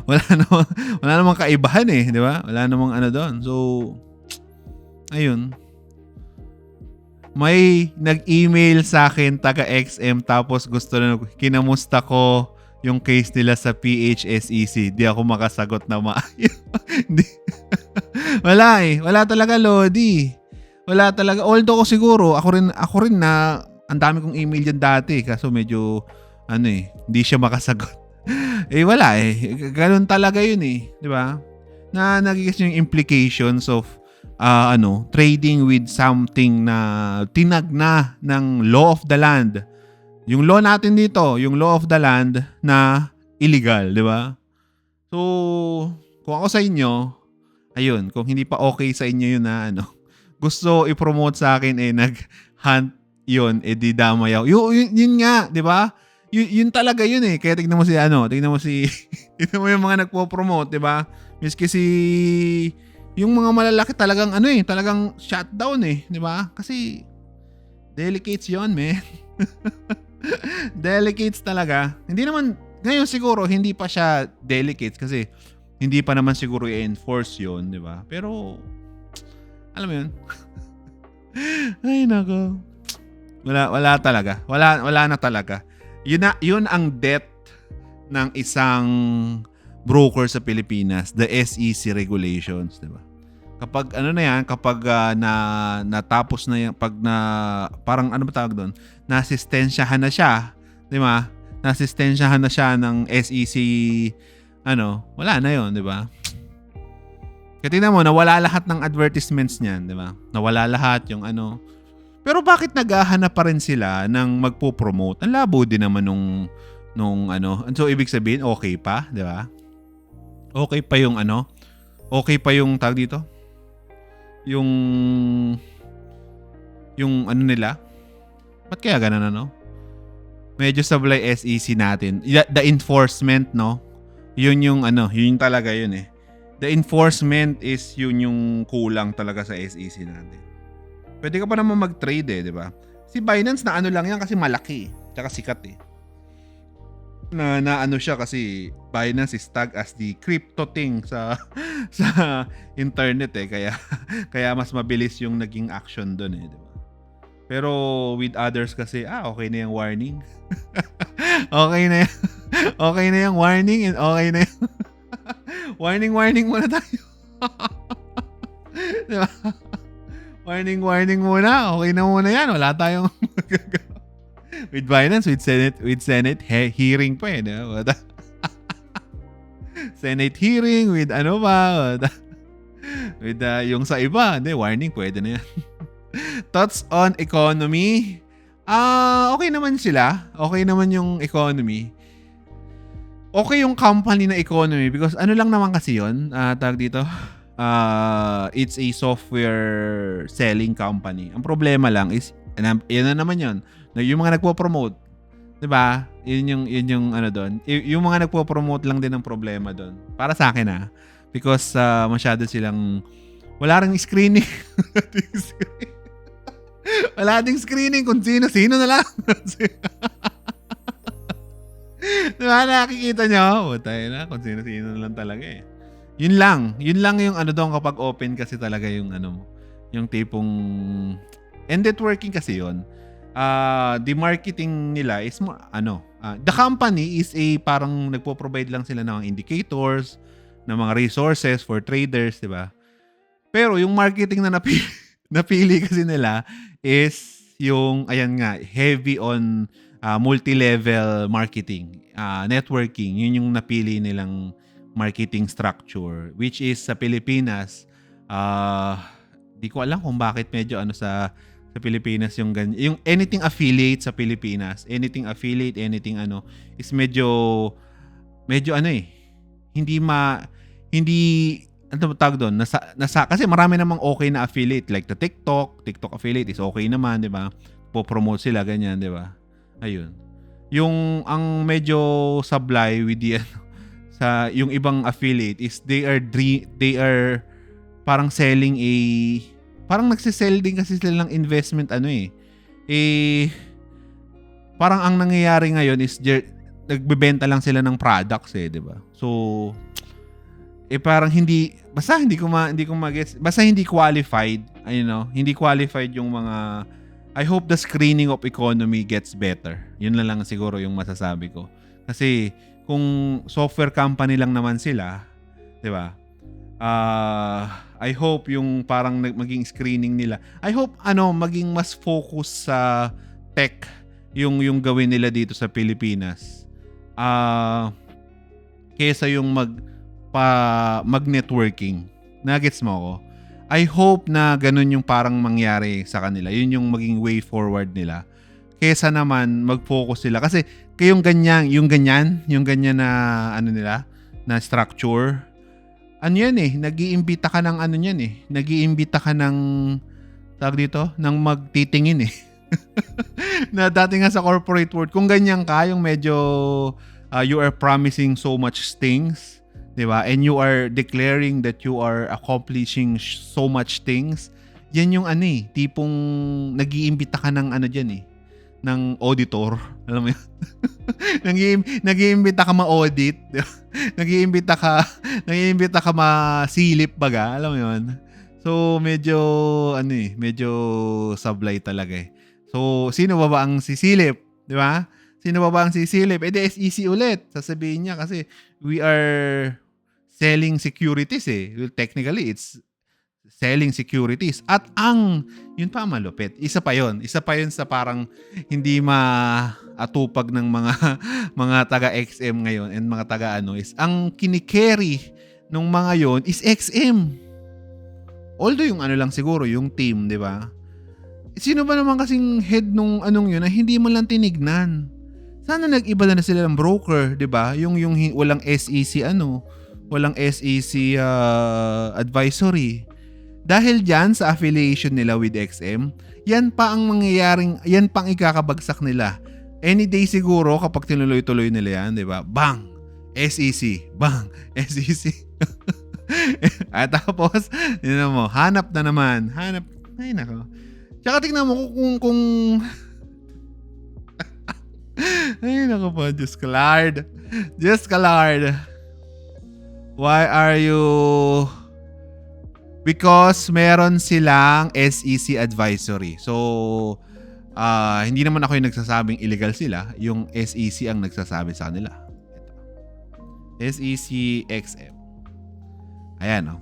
wala namang kaibahan di ba? Wala namang doon. So, ayun. May nag-email sa akin taga XM tapos gusto na kinamusta ko yung case nila sa PHSEC. Di ako makasagot na maayos. Wala talaga, Lodi. Wala talaga. Although ko siguro, ako rin na ang dami kong email dyan dati kaso medyo hindi siya makasagot. Wala Ganun talaga yun di ba? Na nagigis yung implications of trading with something na tinagna ng law of the land. Yung law natin dito, yung law of the land na illegal, di ba? So, kung ako sa inyo, ayun, kung hindi pa okay sa inyo yun na gusto i-promote sa akin nag-hunt yun, di damayaw. Yun nga, di ba? Yun talaga yun Kaya tignan mo tignan mo yung mga nagpo-promote, 'di ba? Miski yung mga malalaki talagang talagang shutdown 'di ba? Kasi delicates 'yon, man. Delicates talaga. Hindi naman ngayon siguro hindi pa siya delicates kasi hindi pa naman siguro i-enforce 'yon, 'di ba? Pero alam mo 'yun. Ay nako. Wala talaga. Wala na talaga. Yun ang death ng isang broker sa Pilipinas, the SEC regulations, 'di ba? Kapag kapag natapos na yan, parang ba tawag doon? Nasistensyahan na siya, 'di ba? Nasistensyahan na siya ng SEC wala na 'yon, 'di ba? Kaya tingnan mo, nawala lahat ng advertisements niyan, 'di ba? Nawala lahat yung Pero bakit naghahanap pa rin sila ng magpo-promote? Ang labo din naman nung So, ibig sabihin, okay pa, di ba? Okay pa yung Okay pa yung tawag dito? Yung nila? Ba't kaya ganun, Medyo sablay SEC natin. The enforcement, Yun yung yun talaga yun The enforcement is yun yung kulang talaga sa SEC natin. Pwede ka pa naman mag-trade di ba? Si Binance na lang yan kasi malaki. Tsaka sikat na ano siya kasi Binance is tagged as the crypto thing sa sa internet kaya mas mabilis yung naging action doon di ba? Pero with others kasi okay na yung warning. Okay na yan. Okay na yung warning and okay na yung warning muna tayo. Di ba? Warning muna. Okay na muna yan. Wala tayong with Binance, with Senate hearing pa diba? Senate hearing with ano ba? With yung sa iba, hindi, warning pwede na yan. Thoughts on economy? Okay naman sila. Okay naman yung economy. Okay yung company na economy because ano lang naman kasi yun, tawag dito, it's a software selling company. Ang problema lang is, yan na naman yun, yung mga nagpo-promote, di ba? Yun yung ano doon. Yung mga nagpo-promote lang din ang problema doon. Para sa akin because masyado silang, wala ring screening. Wala ding screening kung sino na lang. Diba, nakikita nyo? Tayo na, kung sino na lang talaga Yun lang yung ano doon kapag open kasi talaga yung ano, yung tipong, and networking kasi yun. The marketing nila is the company is parang nagpo-provide lang sila ng indicators, ng mga resources for traders, diba? Pero yung marketing na napili kasi nila is yung, ayan nga, heavy on multi-level marketing, networking. Yun yung napili nilang marketing structure, which is sa Pilipinas, di ko alam kung bakit medyo sa Pilipinas yung ganyan. Yung anything affiliate sa Pilipinas, anything is medyo hindi ano tawag doon, nasa kasi marami namang okay na affiliate like the TikTok affiliate is okay naman, 'di ba? Po-promote sila ganyan, 'di ba? Ayun. Yung ang medyo sablay with the sa yung ibang affiliate is they are parang selling parang nagsisell din kasi sila ng investment parang ang nangyayari ngayon is nagbebenta lang sila ng products 'di ba? So parang hindi ko mag-gets, basta hindi qualified, hindi qualified yung mga. I hope the screening of economy gets better. Yun na lang siguro yung masasabi ko. Kasi kung software company lang naman sila, 'di ba? I hope yung parang maging screening nila. I hope maging mas focus sa tech yung gawin nila dito sa Pilipinas. Kaysa yung mag-networking. Nagets mo ako? I hope na ganun yung parang mangyari sa kanila. Yun yung maging way forward nila. Kesa naman mag-focus sila. Kasi yung ganyan na nila, na structure, nag-iimbita ka ng nag-iimbita ka ng tawag dito, ng magtitingin na dati nga sa corporate world, kung ganyan ka, yung medyo you are promising so much things, diba? And you are declaring that you are accomplishing so much things. Yan yung tipong nag-iimbita ka ng dyan ng auditor. Alam mo yun? Nag-iimbita ka ma-audit. Diba? Nag-iimbita ka ma-silip baga. Alam mo yun? So, medyo sablay talaga So, sino ba ang sisilip? Diba? Sino ba ang sisilip? Di SEC ulit. Sasabihin niya kasi we are selling securities Well, technically, it's selling securities. At yun pa malupit. Isa pa yun sa parang hindi maatupag ng mga taga-XM ngayon and mga taga is ang kinikerry ng mga yon is XM. Although yung lang siguro, yung team, di ba? Sino ba naman kasing head nung yun na hindi mo lang tinignan? Sana nag-iba na sila ng broker, 'di ba? Yung walang SEC walang SEC advisory. Dahil diyan sa affiliation nila with XM, yan pa ang ikakabagsak nila. Any day siguro kapag tinuloy-tuloy nila yan, 'di ba? Bang! SEC, bang! SEC. At tapos, hanap na naman. Ay nako. Tsaka tingnan mo kung Ay, naku po. Diyos ka, Lord. Diyos ka, Lord. Why are you... Because meron silang SEC advisory. So, hindi naman ako yung nagsasabing illegal sila. Yung SEC ang nagsasabi sa kanila. Ito. SEC XM. Ayan, oh.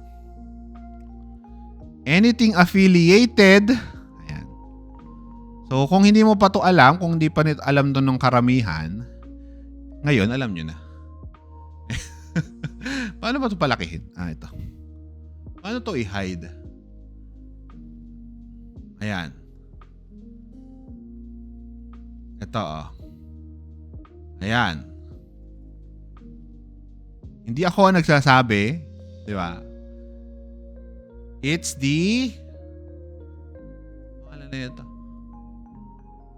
Anything affiliated. Ayan. So, kung hindi mo pa to alam, kung hindi pa nito alam to ng karamihan, ngayon, alam nyo na. Paano ba to palakihin? Ito. Paano to i-hide? Ayan. Ito, oh. Ayan. Hindi ako ang nagsasabi. Di ba? It's the... Ano na ito?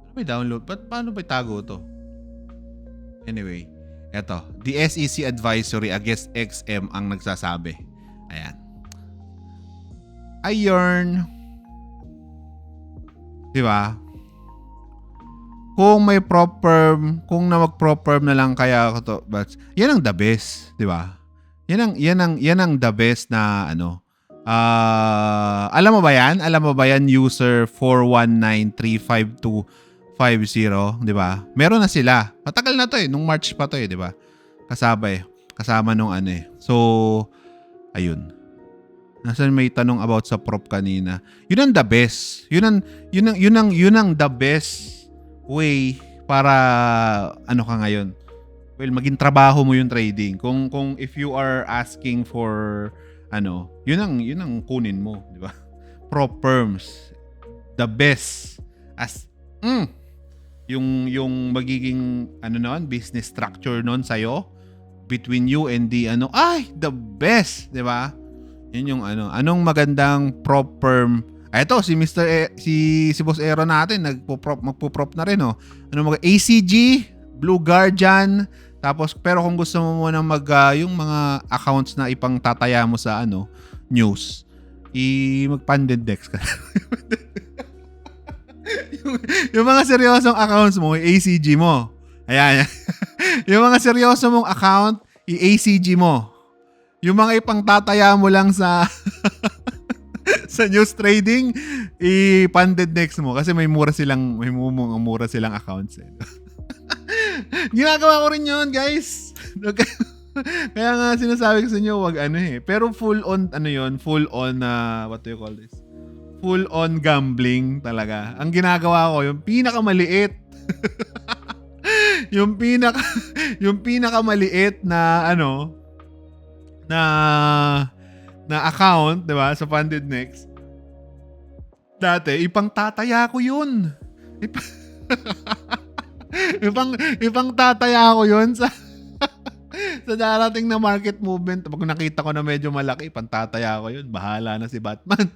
Paano may download? Paano may tago to? Anyway. Ito. The SEC advisory against XM ang nagsasabi. Ayan. Ayun. Di ba? Kung may proper, kung na mag-proper na lang kaya ako to, but yan ang the best, di ba? Yan ang the best na ano. Alam mo ba yan? Alam mo ba yan, user 419-35250, di ba? Meron na sila. Matagal na to eh, nung March pa to eh, di ba? Kasama nung ano eh. So, ayun. Nasaan may tanong about sa prop kanina. Yun ang the best. Yun ang the best way para ano ka ngayon. Well, maging trabaho mo yung trading. Kung if you are asking for ano, yun ang kunin mo, di ba? Prop firms, the best as yung magiging ano noon, business structure noon sa'yo between you and the ano, the best, di ba? Yun yung ano, anong magandang prop firm. Ito si si Boss Aero natin magpo-prop na rin, oh. Ano ACG, Blue Guardian, tapos pero kung gusto mo muna yung mga accounts na ipang tataya mo sa ano, news, mag-funded dex ka. yung mga seryosong accounts mo, ACG mo. Ayan. Yung mga seryoso mong account, i-ACG mo. Yung mga ipang tataya mo lang sa sa news trading, i-funded next mo kasi may mura silang accounts eh. Ginagawa ko rin 'yon, guys. Kaya nga sinasabi ko sa inyo, wag ano eh. Pero full on what do you call this? Full on gambling talaga. Ang ginagawa ko, yung pinakamaliit. yung pinakamaliit na ano na account, 'di ba, sa Funded Next. Dati ipang tataya ko 'yun. ipang tataya ko 'yun sa sa darating na market movement. Pag nakita ko na medyo malaki, ipang tataya ko 'yun. Bahala na si Batman.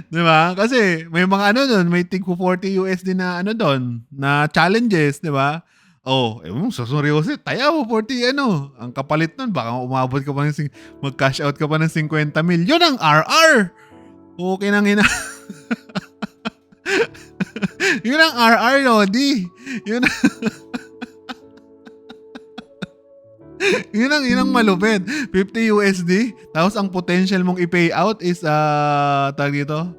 'Di ba? Kasi may mga ano doon, may tig 40 USD na ano doon, na challenges, 'di ba? Oh, seryoso, taya mo 40 ano. Ang kapalit nun, baka umabot ka pa ng mag-cash out ka pa ng 50 mil. Yun ang RR. Okay nang ina. Yun ang RR, Lodi. Yun ang malupit. 50 USD. Tapos ang potential mong i-pay out is tag dito,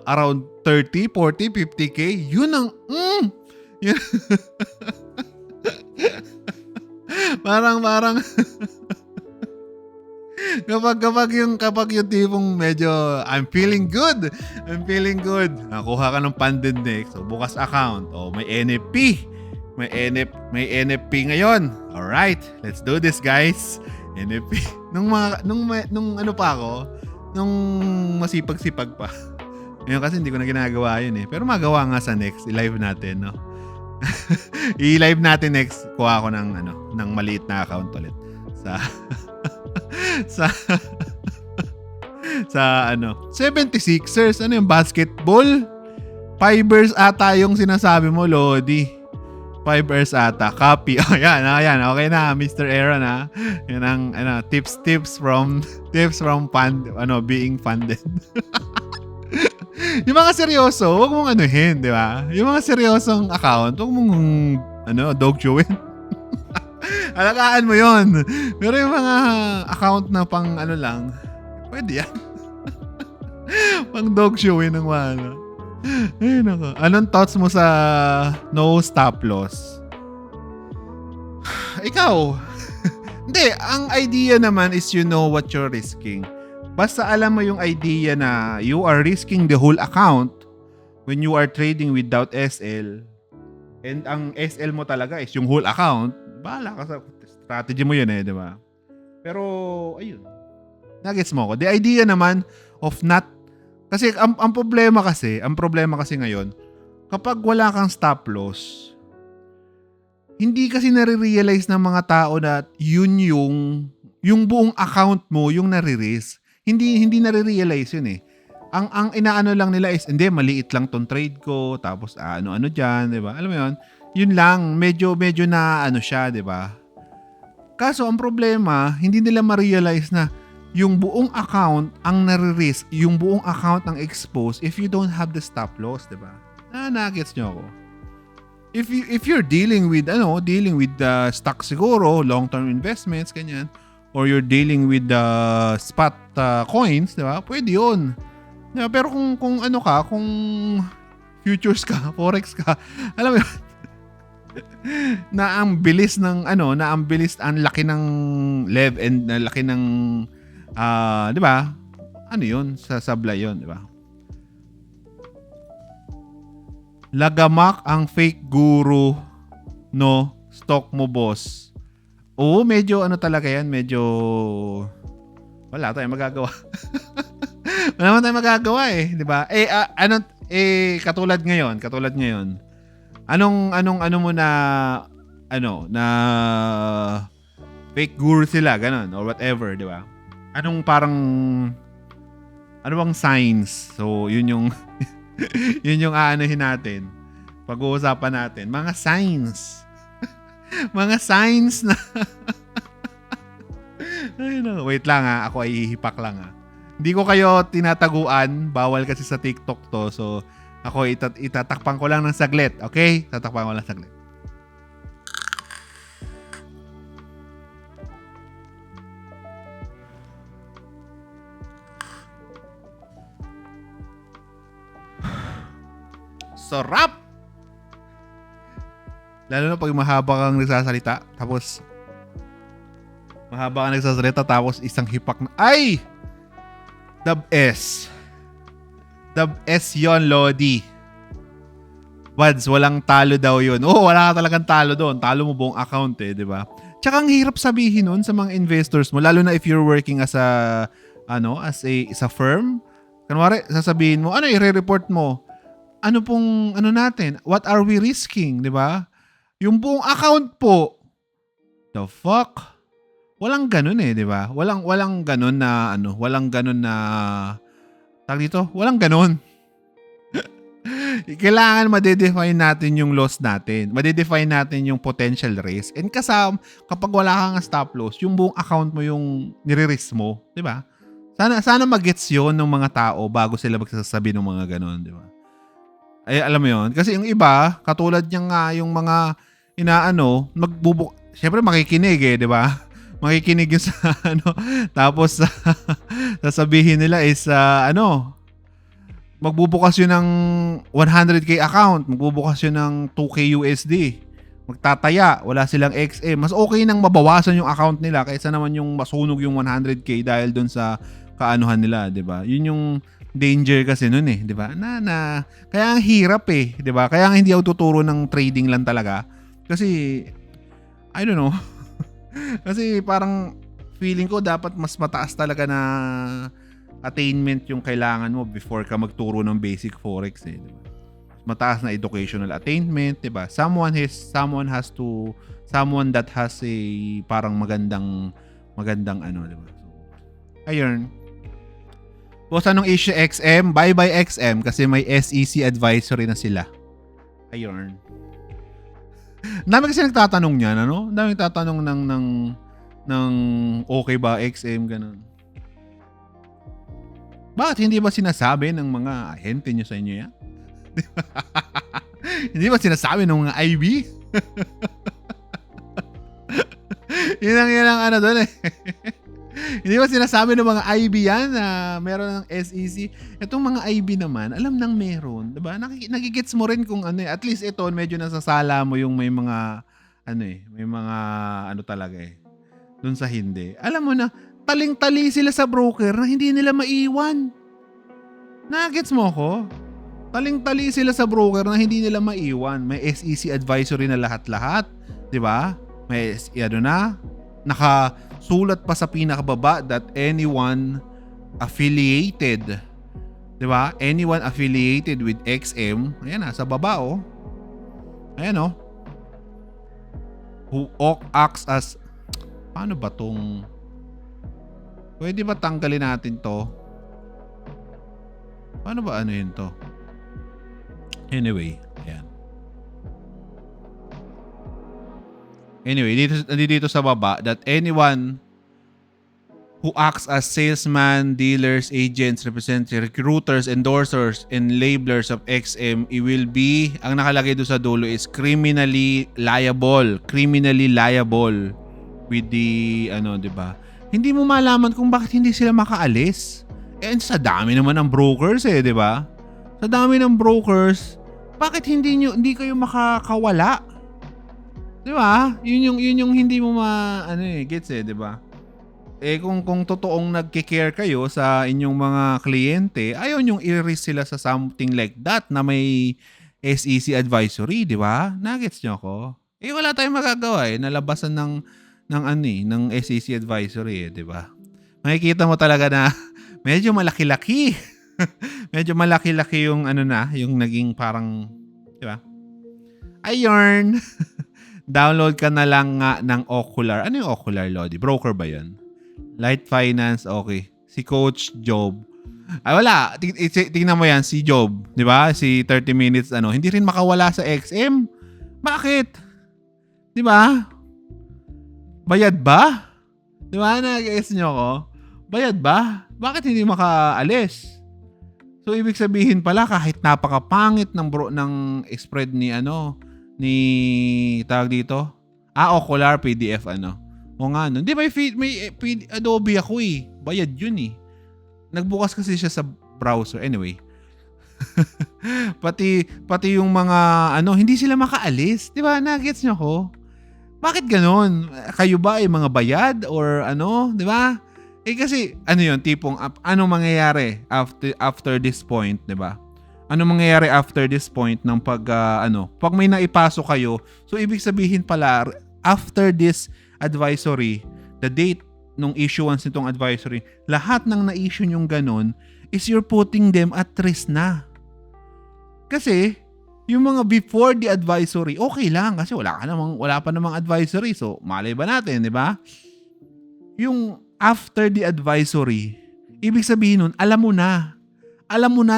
around 30, 40, 50k. Yun ang yun. parang kapag yung tipong medyo I'm feeling good. Nakuha ka ng funded next. So bukas account. May NFP. May NFP ngayon. All right, let's do this, guys. NFP. Nung ano pa ako, nung masipag-sipag pa. Ngayon kasi hindi ko na ginagawa yun eh. Pero magawa nga sa next, i-live natin, no? I-live natin next. Kuha ako ng maliit na account ulit sa sa 76ers. Ano yung basketball? Fibers ata yung sinasabi mo, Lodi. Fibers ata. Copy. Yan. Okay na, Mr. Aaron, ha. Yan ang tips from being funded. Yung mga seryoso, huwag mong anuhin, di ba? Yung mga seryosong account, huwag mong dog showin. Alagaan mo yon. Pero yung mga account na pang lang, pwede yan. Pang dog showin ng wala. Ay, nako. Anong thoughts mo sa no stop loss? Ikaw. Hindi, ang idea naman is you know what you're risking. Basta alam mo yung idea na you are risking the whole account when you are trading without SL, and ang SL mo talaga is yung whole account, bahala ka sa strategy mo yun di ba? Pero, ayun. Nagets mo ko. The idea naman of not, kasi ang problema kasi ngayon, kapag wala kang stop loss, hindi kasi nare-realize ng mga tao na yun yung buong account mo yung nare-risk. Hindi nare-realize yun eh. Ang inaano lang nila is, hindi, maliit lang tong trade ko, tapos ano-ano dyan, di ba? Alam mo yun? Yun lang, medyo na siya, di ba? Kaso ang problema, hindi nila ma-realize na yung buong account ang nare-risk, yung buong account ang exposed if you don't have the stop loss, di ba? Nagets nyo ako. If you're dealing with stock siguro, long-term investments, ganyan, or you're dealing with the spot coins, di ba? Pwede yun. Diba? Pero kung futures ka, forex ka, alam mo yun, na ang bilis ang laki ng lev and na laki ng di ba? Ano yun? Sa sablay yun, di ba? Lagamak ang fake guru, no? Stock mo, boss. Oo, medyo talaga yan, medyo wala tayong magagawa. Wala naman tayong magagawa di ba? Katulad ngayon. Anong mo na na fake guru sila, ganun, or whatever, di ba? Ano bang signs? So, yun yung yun yung aanahin natin. Pag-uusapan natin. Mga signs. Mga signs na ay, no. Wait lang ako ay hihipak lang Hindi ko kayo tinataguan. Bawal kasi sa TikTok to. So, ako itatakpan ko lang ng saglit. Okay? Tatakpan ko lang saglit. Sarap! Lalo na pag mahaba kang nagsasalita. Tapos isang hipak na, ay! Dub S yon, Lodi. Wads, walang talo daw yun. Wala ka talagang talo doon. Talo mo buong account di ba? Tsaka ang hirap sabihin nun sa mga investors mo, lalo na if you're working as a firm. Kunwari, sasabihin mo, i-report mo? Ano pong, natin? What are we risking, di ba? Yung buong account po. The fuck? Walang ganun di ba? Walang ganun na, tawag dito? Walang ganun. Kailangan ma-define natin yung loss natin. Ma-define natin yung potential risk. And kapag wala kang stop loss, yung buong account mo yung nire-risk mo, di ba? Sana mag-gets yun ng mga tao bago sila magsasabi ng mga ganun, di ba? Ay, alam mo yun? Kasi yung iba, katulad niya nga yung mga syempre makikinig di ba? Makikinig yun sa tapos sasabihin nila is magbubukas yun ng 100k account, magbubukas yun ng 2k USD, magtataya, wala silang XM. Mas okay nang mabawasan yung account nila kaysa naman yung masunog yung 100k dahil dun sa kaanuhan nila, di ba? Yun yung danger kasi nun di ba? Kaya ang hirap di ba? Kaya hindi ako tuturo ng trading lang talaga. Kasi, I don't know. Kasi parang feeling ko dapat mas mataas talaga na attainment yung kailangan mo before ka magturo ng basic forex di ba? Mataas na educational attainment, di ba? Someone that has a parang magandang di ba? So, ayun. Boss, anong issue XM? Bye-bye XM kasi may SEC advisory na sila. Ayun. Dami kasi nagtatanong niyan, Dami nagtatanong ng okay ba XM, ganun. Bakit hindi ba sinasabi ng mga ahente nyo sa inyo yan? Hindi ba sinasabi ng mga IB? yun ang ano doon eh. Hindi ba sinasabi ng mga IB yan na meron ng SEC? Itong mga IB naman, alam nang meron. Diba? Nagigets mo rin kung ano eh. At least ito, medyo nasasala mo yung may mga, ano eh, may mga ano talaga eh. Doon sa hindi. Alam mo na, taling-tali sila sa broker na hindi nila maiwan. Nagets mo ko? Taling-tali sila sa broker na hindi nila maiwan. May SEC advisory na lahat-lahat. Diba? May ano na, nakasulat pa sa pinakababa that anyone affiliated, di ba? Anyone affiliated with XM, ayan na, sa baba oh. Ayan oh. Who acts as, paano ba tong, pwede ba tanggalin natin to? Paano ba ano yun to? Anyway, ayan. Anyway, dito sa baba that anyone who acts as salesman, dealers, agents, representatives, recruiters, endorsers, and labelers of XM, it will be, ang nakalagay doon sa dulo is criminally liable with the, ano, di ba? Hindi mo malaman kung bakit hindi sila makaalis. And sa dami naman ng brokers eh, di ba? Sa dami ng brokers, bakit hindi kayo makakawala? Di ba? Yun yung hindi mo gets eh, di ba? Eh kung totoong nagki-care kayo sa inyong mga kliyente, ayaw nyong i-risk sila sa something like that na may SEC advisory, di ba? Nagets nyo ako? Eh wala tayong magagawa eh, nalabasan ng SEC advisory eh, di ba? Makikita mo talaga na medyo malaki-laki. Medyo malaki-laki yung yung naging parang, di ba? Ayun. Download ka na lang nga ng Ocular. Ano yung Ocular, Lodi? Broker ba yun? Light Finance, okay. Si Coach Job. Ay wala, tingnan mo yan, si Job. Di ba? Si 30 minutes, hindi rin makawala sa XM. Bakit? Di ba? Bayad ba? Di ba? Nag-guess nyo ko? Bayad ba? Bakit hindi makaalis? So, ibig sabihin pala, kahit napakapangit ng spread ni tawag dito? Ocular PDF O nga no. Di ba may Adobe ako eh. Bayad yun eh. Nagbukas kasi siya sa browser. Anyway. pati yung mga hindi sila makaalis. Di ba? Nagets nyo ko? Bakit ganon? Kayo ba ay mga bayad or di ba? Eh kasi yun, tipong mangyayari after this point, di ba? Ano mangyayari after this point ng pag may naipasok kayo, so ibig sabihin pala after this advisory, the date nung issuance nitong advisory, lahat ng na-issue yung ganun is you're putting them at risk na. Kasi yung mga before the advisory, okay lang kasi wala pa namang advisory. So malay ba natin, di ba? Yung after the advisory, ibig sabihin nun, alam mo na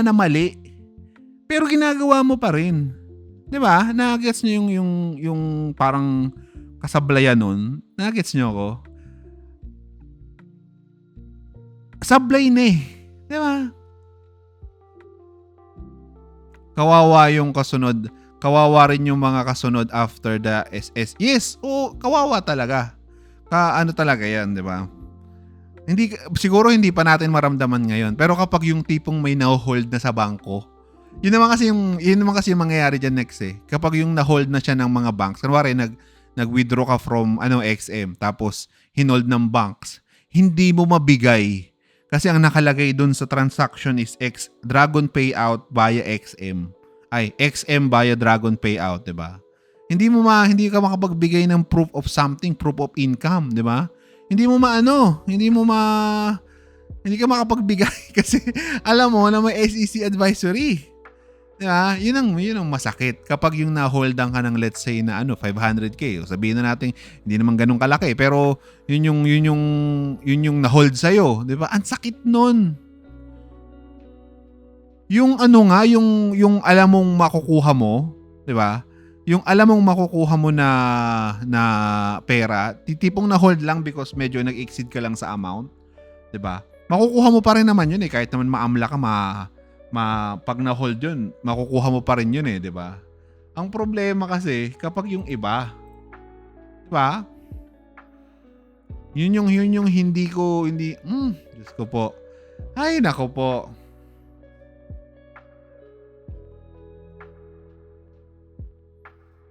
na mali. Pero ginagawa mo pa rin. 'Di ba? Nagets niyo yung parang kasablayan nun. Nagets niyo ako? Sablay na eh. 'Di ba? Kawawa yung kasunod. Kawawa rin yung mga kasunod after the SS. Yes, kawawa talaga. Talaga 'yan, 'di ba? Siguro hindi pa natin maramdaman ngayon. Pero kapag yung tipong may na-hold na sa bangko, yun naman kasi yung mangyayari dyan next eh. Kapag yung na-hold na siya ng mga banks, kunwari nag-withdraw ka from XM, tapos hinold ng banks, hindi mo mabigay. Kasi ang nakalagay dun sa transaction is Dragon Payout via XM. XM via Dragon Payout, di ba? Hindi ka makapagbigay ng proof of something, proof of income, di ba? Hindi ka makapagbigay kasi alam mo na may SEC advisory. Diba? Yun ang masakit. Kapag yung na-holdan ka ng let's say na 500k, o sabihin na natin hindi naman ganun kalaki, pero yun yung na-hold sa'yo. Diba? Ang sakit nun. Yung yung alam mong makukuha mo, diba? Yung alam mong makukuha mo na pera, titipong na-hold lang because medyo nag-exceed ka lang sa amount. Diba? makukuha mo pa rin naman yun eh. Kahit naman maamla ka, pag na-hold yun, makukuha mo pa rin yun eh, di ba? Ang problema kasi, kapag yung iba, di ba? Yun yung Diyos ko po. Ay, nako po.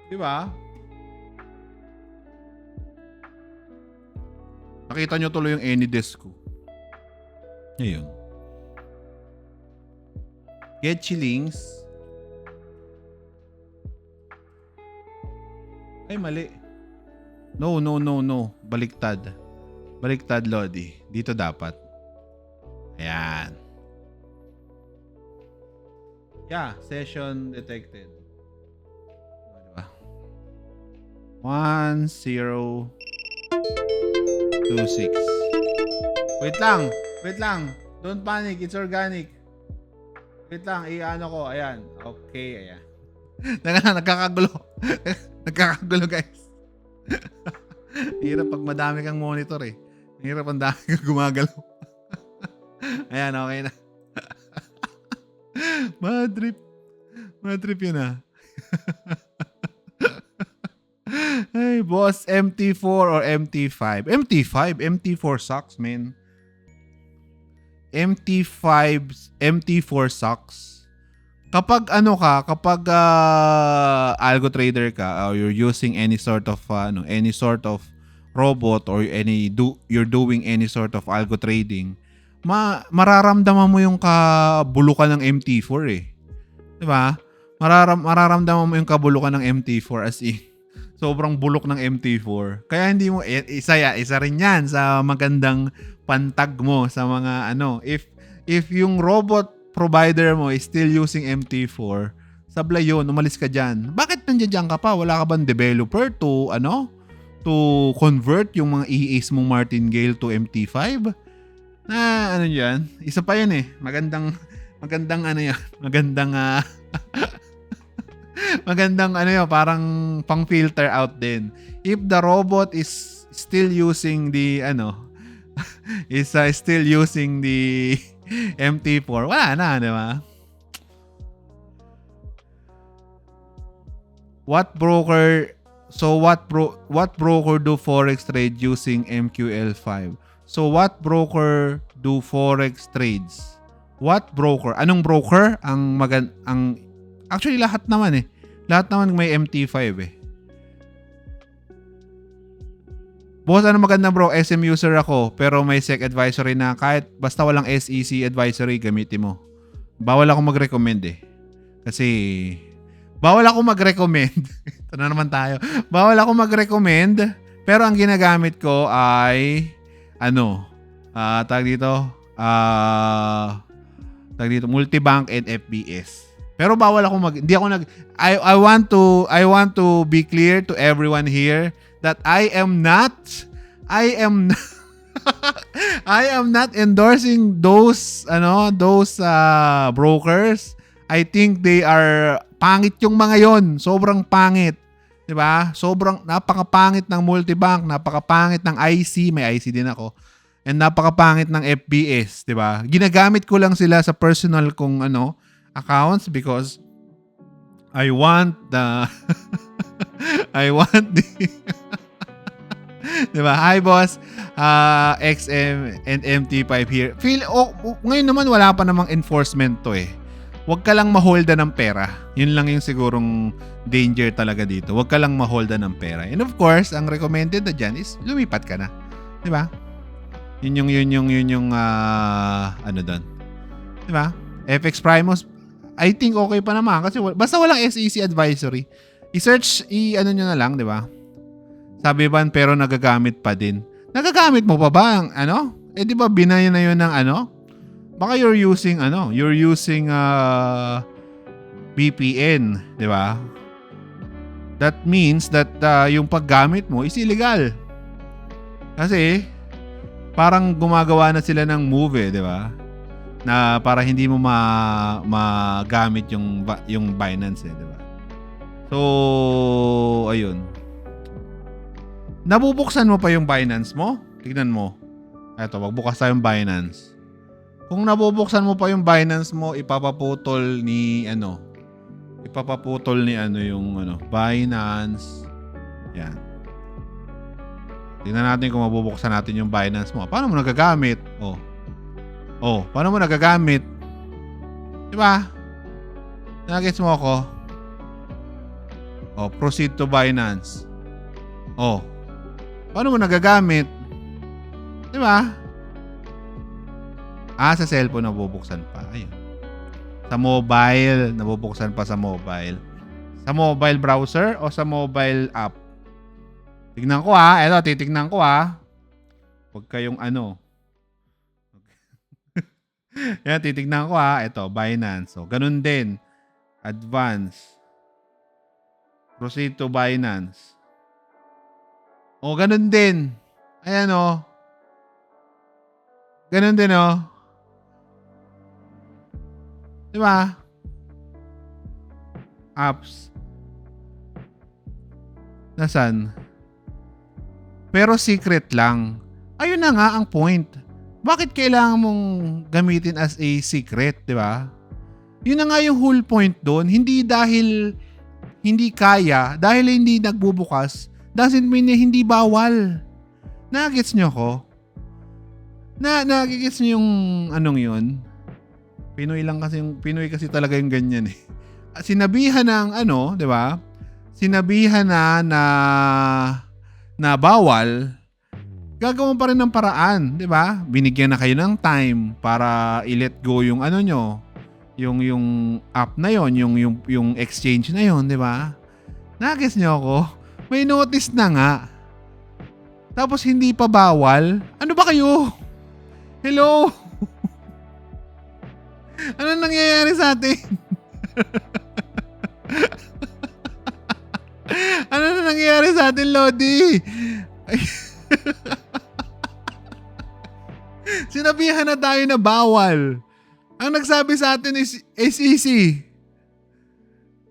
Di ba? Nakita nyo tuloy yung AnyDesk ko. Ayun. Get chillings. Ay, mali. No. Baliktad. Baliktad, Lodi. Dito dapat. Ayan. Yeah, session detected. Diba? 1026. Wait lang. Don't panic. It's organic. Wait lang. I-ano ko. Ayan. Okay. Ayan. Nagkakagulo. Nagkakagulo, guys. Hirap pag madami kang monitor eh. Hirap ang dami kang gumagalaw. Ayan. Okay na. Bad trip yun ah. Ay, boss, MT4 or MT5? MT4 sucks, man. MT4 sucks. Kapag algo trader ka or you're using any sort of robot or you're doing any sort of algo trading, mararamdaman mo yung kabulukan ng MT4 eh. 'Di ba? Mararamdaman mo yung kabulukan ng MT4 as in sobrang bulok ng MT4. Kaya hindi mo isa rin 'yan sa magandang pantag mo sa mga if yung robot provider mo is still using MT4, sablay yun, umalis ka dyan. Bakit nandiyan ka pa? Wala ka bang developer to convert yung mga EAs mong martingale to MT5? Na yan? Isa pa yan eh. Magandang yan. Magandang parang pang filter out din. If the robot is still using the still using the MT4, wala na, di ba? What broker do forex trade using MQL5? So what broker do forex trades? What broker? Anong broker? Actually lahat naman eh. Lahat naman may MT5 eh. Boss, ano maganda bro? SM user ako pero may SEC advisory na kahit basta walang SEC advisory gamitin mo. Bawal ako mag-recommend eh. Kasi bawal ako mag-recommend. Ito na naman tayo. Bawal ako mag-recommend pero ang ginagamit ko ay tag dito multibank and FBS. Pero bawal ako I want to be clear to everyone here that I am not endorsing those brokers. I think they are pangit yung mga yon. Sobrang pangit. 'Di ba? Sobrang napakapangit ng multibank, napakapangit ng IC, may IC din ako. And napakapangit ng FBS, 'di ba? Ginagamit ko lang sila sa personal kong accounts because I want the diba? Hi boss, XM and MT5 here. Ngayon naman wala pa namang enforcement to eh. Huwag ka lang maholda ng pera. Yun lang yung sigurong danger talaga dito. Huwag ka lang maholda ng pera. And of course, ang recommended na dyan is lumipat ka na. Diba? Yun yung doon. Diba? FX Primus, I think okay pa naman kasi basta walang SEC advisory. I-search, nyo na lang, di ba? Sabi ba, pero nagagamit pa din. Nagagamit mo pa ba ang di ba binaya na yun ng Baka you're using VPN, di ba? That means that yung paggamit mo is illegal. Kasi parang gumagawa na sila ng move, di ba? Na para hindi mo magamit yung Binance, di ba? So, ayun. Nabubuksan mo pa yung Binance mo? Tignan mo. Eto, magbukas tayong Binance. Kung nabubuksan mo pa yung Binance mo, ipapaputol ni Binance. Yan. Tingnan natin kung mabubuksan natin yung Binance mo. Paano mo nagagamit? Paano mo nagagamit? Diba? Nagets mo ako? Proceed to Binance. Paano mo nagagamit? Diba? Sa cellphone nabubuksan pa. Ayun. Sa mobile, nabubuksan pa sa mobile. Sa mobile browser o sa mobile app? Tignan ko Eto, titignan ko Huwag kayong Yan, titignan ko Ito, Binance. So, ganun din. Advance. Proceed to Binance. Ganun din. Ayan Ganun din Diba? Apps. Nasaan? Pero secret lang. Ayun na nga ang point. Bakit kailangan mong gamitin as a secret, diba? Yun na nga yung whole point doon. Hindi dahil hindi kaya, dahil hindi nagbubukas, doesn't mean na hindi bawal. Nagets nyo ko? Nagigets nyo yung yun? Pinoy kasi talaga yung ganyan eh. Sinabihan ng di ba? Sinabihan na bawal, gagawin pa rin ng paraan, di ba? Binigyan na kayo ng time para i-let go yung nyo, yung app na yon, yung exchange na yon, di ba? Nagets nyo ako? May notice na nga. Tapos hindi pa bawal? Ano ba kayo? Hello? Ano nangyayari sa atin? Ano na nangyayari sa atin, Lodi? Sinabihan na tayo na bawal. Ang nagsabi sa atin is SEC.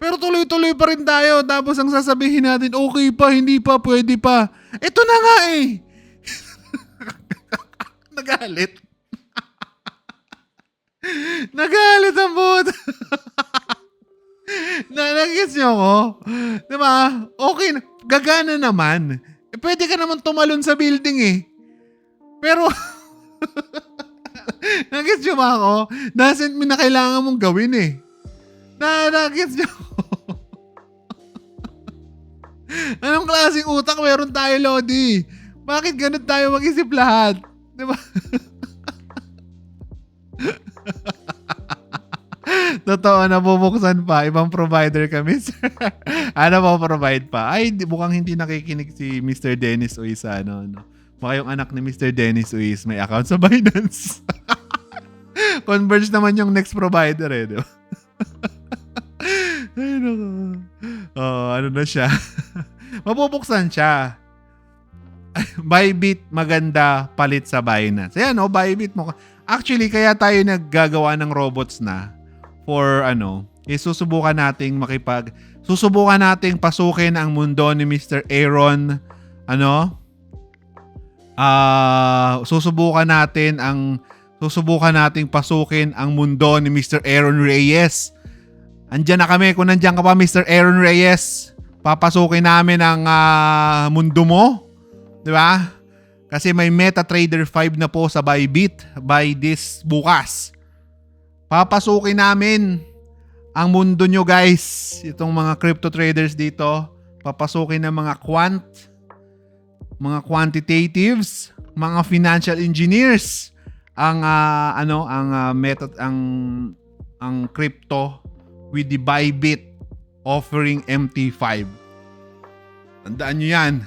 Pero tuloy-tuloy pa rin tayo. Tapos ang sasabihin natin, okay pa, hindi pa, pwede pa. Ito na nga eh. Nagalit. Nagalit ang buta. Nagigits niyo ako? Diba? Okay, gagana naman. Pwede ka naman tumalon sa building eh. Pero, nagigits niyo ba ako? Doesn't mean na kailangan mong gawin eh. Nagigits niyo ako? Anong klaseng utak meron tayo, Lodi? Bakit ganun tayo mag-isip lahat? Diba? Totoo, nabubuksan pa. Ibang provider kami, sir. Po provide pa? Ay, mukhang hindi nakikinig si Mr. Dennis Uys sa Baka yung anak ni Mr. Dennis Uys may account sa Binance. Converge naman yung next provider eh. Diba? Ay, naku. Ano na siya? Mabubuksan siya. Bybit maganda palit sa Binance. Ayan, Bybit mo. Actually, kaya tayo naggagawa ng robots na for susubukan nating pasukin ang mundo ni Mr. Aaron. Susubukan nating pasukin ang mundo ni Mr. Aaron Reyes. Andiyan na kami. Kung nandiyan ka pa, Mr. Aaron Reyes, papasukin namin ang mundo mo. Di ba? Kasi may MetaTrader 5 na po sa Bybit by this bukas. Papasukin namin ang mundo nyo, guys. Itong mga crypto traders dito. Papasukin ng mga mga quantitatives, mga financial engineers ang crypto with the Bybit offering MT5. Tandaan nyo yan.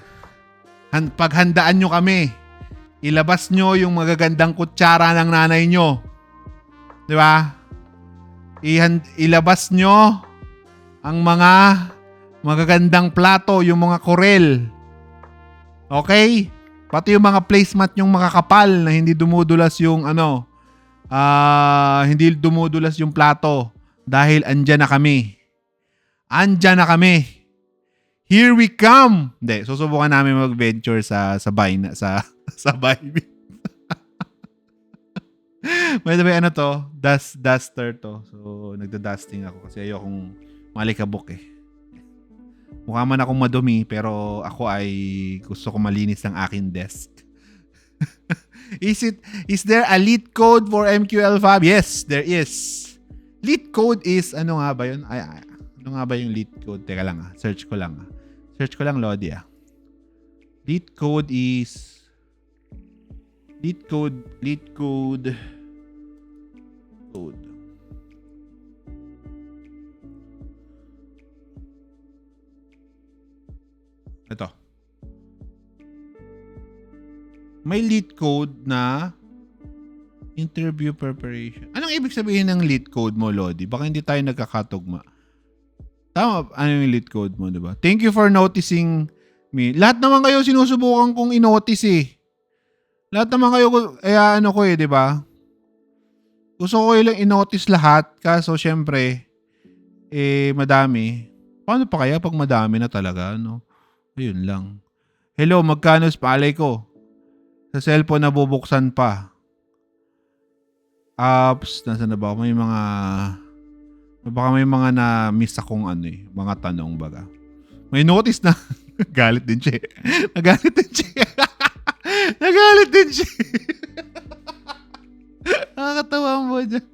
Paghandaan nyo kami. Ilabas nyo yung magagandang kutsara ng nanay nyo. Di ba? Ilabas nyo ang mga magagandang plato, yung mga korel. Okay? Pati yung mga placemat yung makakapal na hindi dumudulas yung hindi dumudulas yung plato dahil andyan na kami. Andyan na kami. Here we come. Hindi, susubukan namin mag-venture sa Bybit. By the way, ano to? Duster to. So, nagda-dusting ako kasi ayokong malikabok eh. Mukha man akong madumi, pero ako ay gusto ko malinis ng aking desk. Is there a leet code for MQL5? Yes, there is. Leet code is, ano nga ba yun? Ano nga ba yung leet code? Teka lang search ko lang. Search ko lang, Lodi Leet code is... Leet code. Ito. May leet code na interview preparation. Anong ibig sabihin ng leet code mo, Lodi? Baka hindi tayo nagkakatugma. Tama, ano yung leet code mo, diba? Thank you for noticing me. Lahat naman kayo sinusubukan kong i-notice eh. Lahat naman kayo, diba? Gusto ko lang i-notice lahat. Kaso, syempre, madami. Paano pa kaya pag madami na talaga, no? Ayun lang. Hello, magkano palay ko? Sa cellphone nabubuksan pa. Apps, nasa na ba? Baka may mga na-miss akong mga tanong baga. May notice na. Galit din siya. Nagalit din siya. Nakakatawa mo dyan.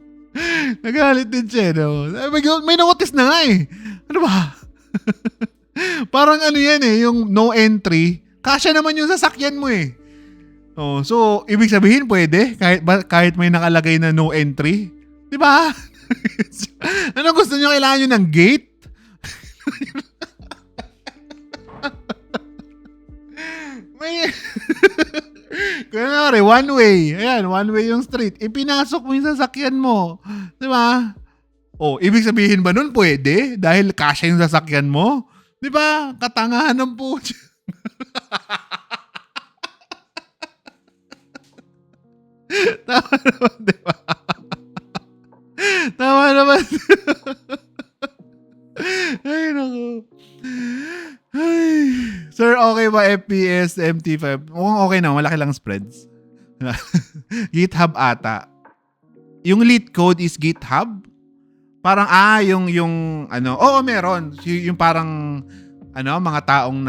Nagalit din siya. No? May notice na nga eh. Ano ba? Parang yan yung no entry. Kasya naman yung sasakyan mo eh. Oh, so, ibig sabihin pwede kahit may nakalagay na no entry. Di ba? Ano gusto niyo? Kailangan nyo ng gate? Kunwari, one way. Ayan, one way yung street. Ipinasok mo yung sasakyan mo. Di ba? Oh, ibig sabihin ba nun pwede? Dahil kasya yung sasakyan mo? Di ba? Katangahan ng po. Tama naman, di ba? Tama naman. Ay, naku. Ay. Sir, okay ba FPS, MT5? Mukhang okay na. Malaki lang spreads. GitHub ata. Yung leet code is GitHub? Parang, oo, meron. Yung parang, mga taong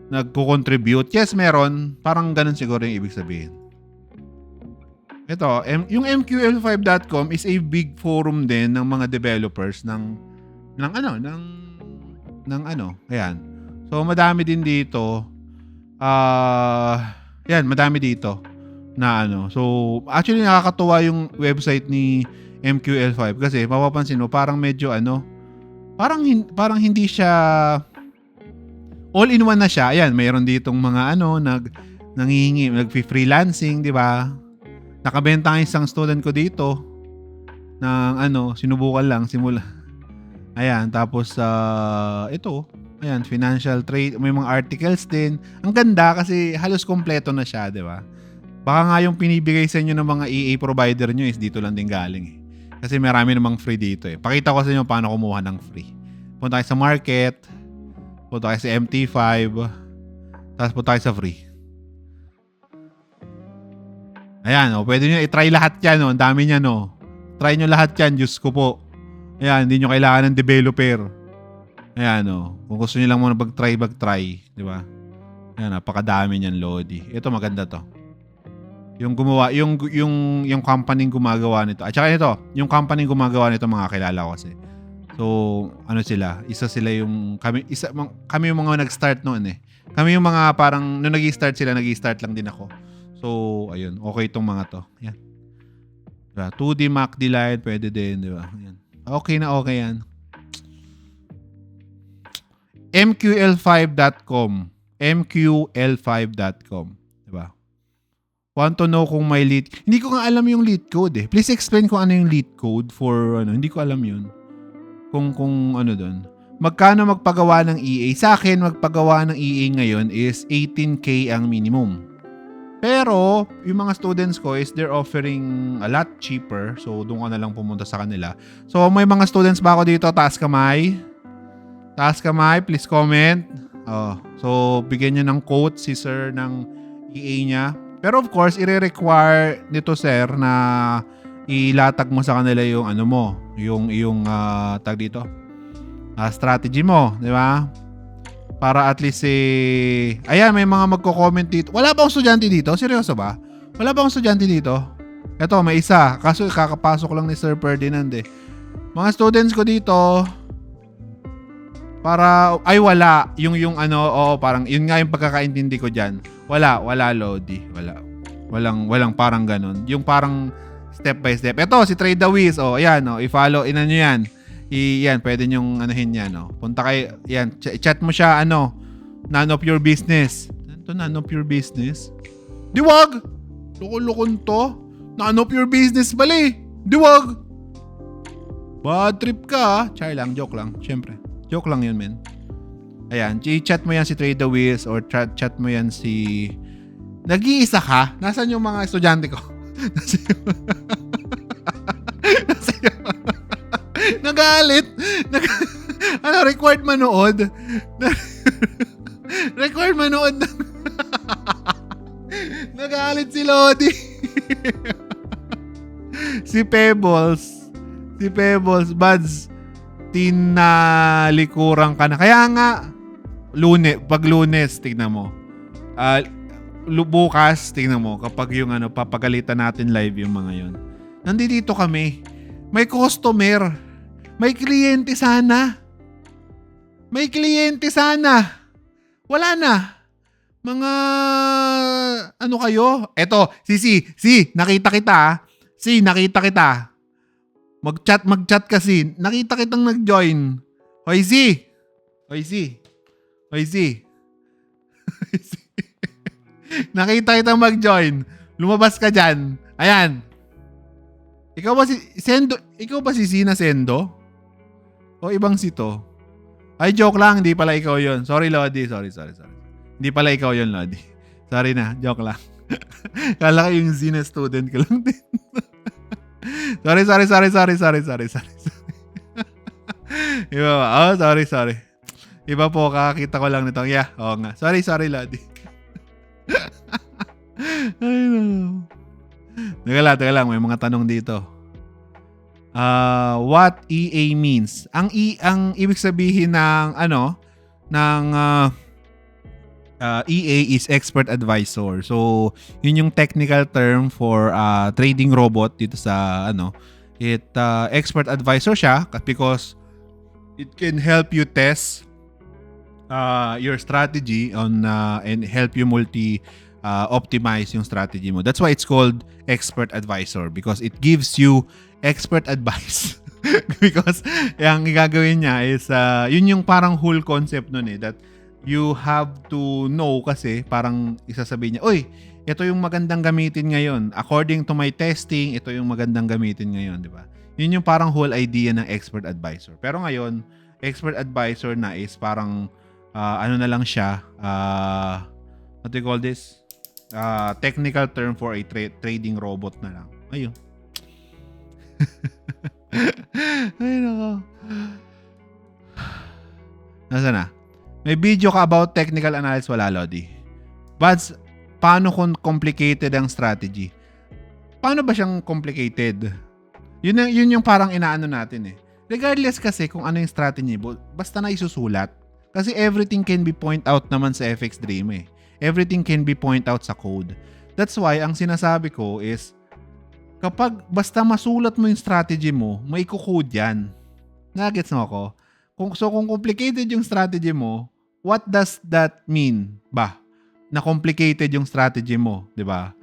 nagko-contribute. Yes, meron. Parang ganun siguro yung ibig sabihin. Ito, yung MQL5.com is a big forum din ng mga developers ng ayan. So, madami din dito. Madami dito na So, actually nakakatuwa yung website ni MQL5 kasi mapapansin mo parang medyo parang hindi siya all-in-one na siya. Ayan, mayroon ditong mga nanghihingi, nagfi-freelancing, di ba? Nakabenta ng isang student ko dito ng sinubukan lang simula. Ayan, tapos ito, ayan, financial trade, may mga articles din. Ang ganda kasi halos kompleto na siya, di ba? Baka nga yung pinibigay sa inyo ng mga EA provider nyo is dito lang din galing eh. Kasi marami namang free dito eh. Pakita ko sa inyo paano kumuha ng free. Punta kayo sa market, punta kayo sa MT5, tapos punta kayo sa free. Ayan, pwede nyo i-try lahat yan. Ang dami niya, Try nyo lahat yan, Diyos ko po. Ayan, hindi nyo kailangan ng developer. Ayan, kung gusto nyo lang muna mag-try. Di ba? Ayan, napakadami niyan, Lodi. Ito, maganda to. Yung gumawa, yung company gumagawa nito. At saka ito, yung company gumagawa nito, mga kilala ko kasi. So, sila? Isa sila yung, kami yung mga nag-start noon eh. Kami yung mga parang, nung nag-start sila, nag-start lang din ako. So, ayun. Okay itong mga to. Yan. Diba? 2D Mac Delight, pwede din. Diba? Yan. Okay na okay yan. MQL5.com. MQL5.com. Diba? Want to know kung may lead. Hindi ko nga alam yung lead code eh. Please explain kung ano yung lead code for Hindi ko alam yun. Kung doon. Magkano magpagawa ng EA? Sa akin, magpagawa ng EA ngayon is 18K ang minimum. Pero, yung mga students ko is they're offering a lot cheaper. So, doon ka na lang pumunta sa kanila. So, may mga students ba ako dito? Taas kamay, please comment. So, bigyan nyo ng quote si sir ng EA niya. Pero of course, i-require nito sir na ilatag mo sa kanila yung ano mo, yung tag dito, strategy mo, di ba? Para at least ayan, may mga magko-comment dito. Wala ba akong estudyante dito? Seryoso ba? Wala ba akong estudyante dito? Eto, may isa. Kaso kakapasok lang ni Sir Ferdinand eh. Mga students ko dito, wala. Yung ano, parang, yun nga yung pagkakaintindi ko dyan. Wala, Lodi. Walang parang ganun. Yung parang step by step. Ito, si Trade the Wiz. Ayan, i-follow, nyo yan. Yan, pwede nyong anuhin yan. Punta kayo, yan, chat mo siya, none of your business. Ito, none of your business? Diwag! Lukon to. None of your business, bali. Diwag! Bad trip ka, Char lang, joke lang. Siyempre. Joke lang yun, men. Ayan, i-chat mo yan si Trade the Wiz or chat mo yan si... Nag-iisa ka? Nasaan yung mga estudyante ko? Nagalit. Required manood. Required manood. Nagalit si Lodi. Si Pebbles, Buds, tinalikuran ka na. Kaya nga, pag Lunes, tignan mo. Bukas, tignan mo, kapag yung papagalitan natin live yung mga yun. Nandito kami. May customer. May kliyente sana. Wala na. Mga, kayo? Eto, nakita kita. Nakita kita. Mag-chat kasi. Nakita kitang nag-join. Hoy, Nakita kitang mag-join. Lumabas ka dyan. Ayan. Ikaw ba si Sendo? Ikaw ba si Sina Sendo? O ibang sito? Ay, joke lang. Hindi pala ikaw yon. Sorry, Lodi. Sorry. Hindi pala ikaw yon, Lodi. Sorry na. Joke lang. Kala ko yung Sina student ko lang din. Sorry. Iba ba? Sorry. Iba po, kakakita ko lang nito. Yeah, nga. Sorry, Lodi. Ay, no. Teka lang, may mga tanong dito. What EA means? Ang ibig sabihin ng EA is expert advisor. So, yun yung technical term for trading robot dito sa expert advisor siya because it can help you test your strategy on and help you optimize yung strategy mo. That's why it's called expert advisor because it gives you expert advice. Because yung gagawin niya is yun yung parang whole concept nun that you have to know kasi parang isasabihin niya, "Oy, ito yung magandang gamitin ngayon. According to my testing, ito yung magandang gamitin ngayon," di ba? Yun yung parang whole idea ng expert advisor. Pero ngayon, expert advisor na is parang na lang siya, what do you call this? Technical term for a trading robot na lang. Ayun. Ay, nako. Nasaan na? May video ka about technical analysis, wala, Lodi. But, paano kung complicated ang strategy? Paano ba siyang complicated? Yun yung parang inaano natin eh. Regardless kasi kung ano yung strategy, basta na isusulat. Kasi everything can be point out naman sa FX Dream eh. Everything can be point out sa code. That's why, ang sinasabi ko is, kapag basta masulat mo yung strategy mo, may kucode yan. Nagets mo ako? Kung complicated yung strategy mo, what does that mean ba? Na complicated yung strategy mo, di ba?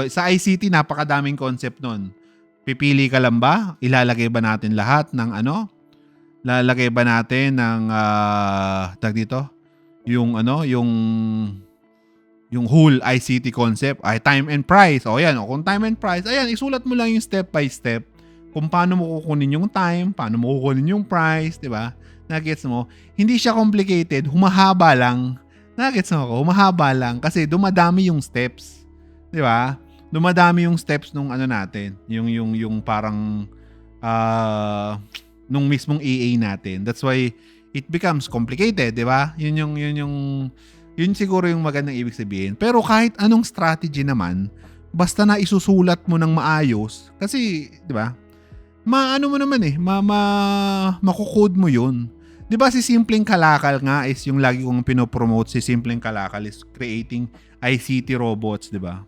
Sa ICT, napakadaming concept nun. Pipili ka lang ba? Ilalagay ba natin lahat ng Lalagay ba natin ng tag dito? Yung whole ICT concept ay time and price. Kung time and price, ayan, isulat mo lang yung step by step kung paano mo kukunin yung time, paano mo kukunin yung price, di ba? Nagets mo? Hindi siya complicated, humahaba lang. Nagets mo ako? Humahaba lang kasi dumadami yung steps. Di ba? Dumadami yung steps nung natin, yung parang nung mismong EA natin. That's why it becomes complicated, di ba? Yun yung Yun siguro yung magandang ibig sabihin. Pero kahit anong strategy naman, basta na isusulat mo ng maayos, kasi, di ba, maano mo naman makukode mo yun. Di ba si Simpleng Kalakal nga is yung lagi kong pinopromote, si Simpleng Kalakal is creating ICT robots, di ba?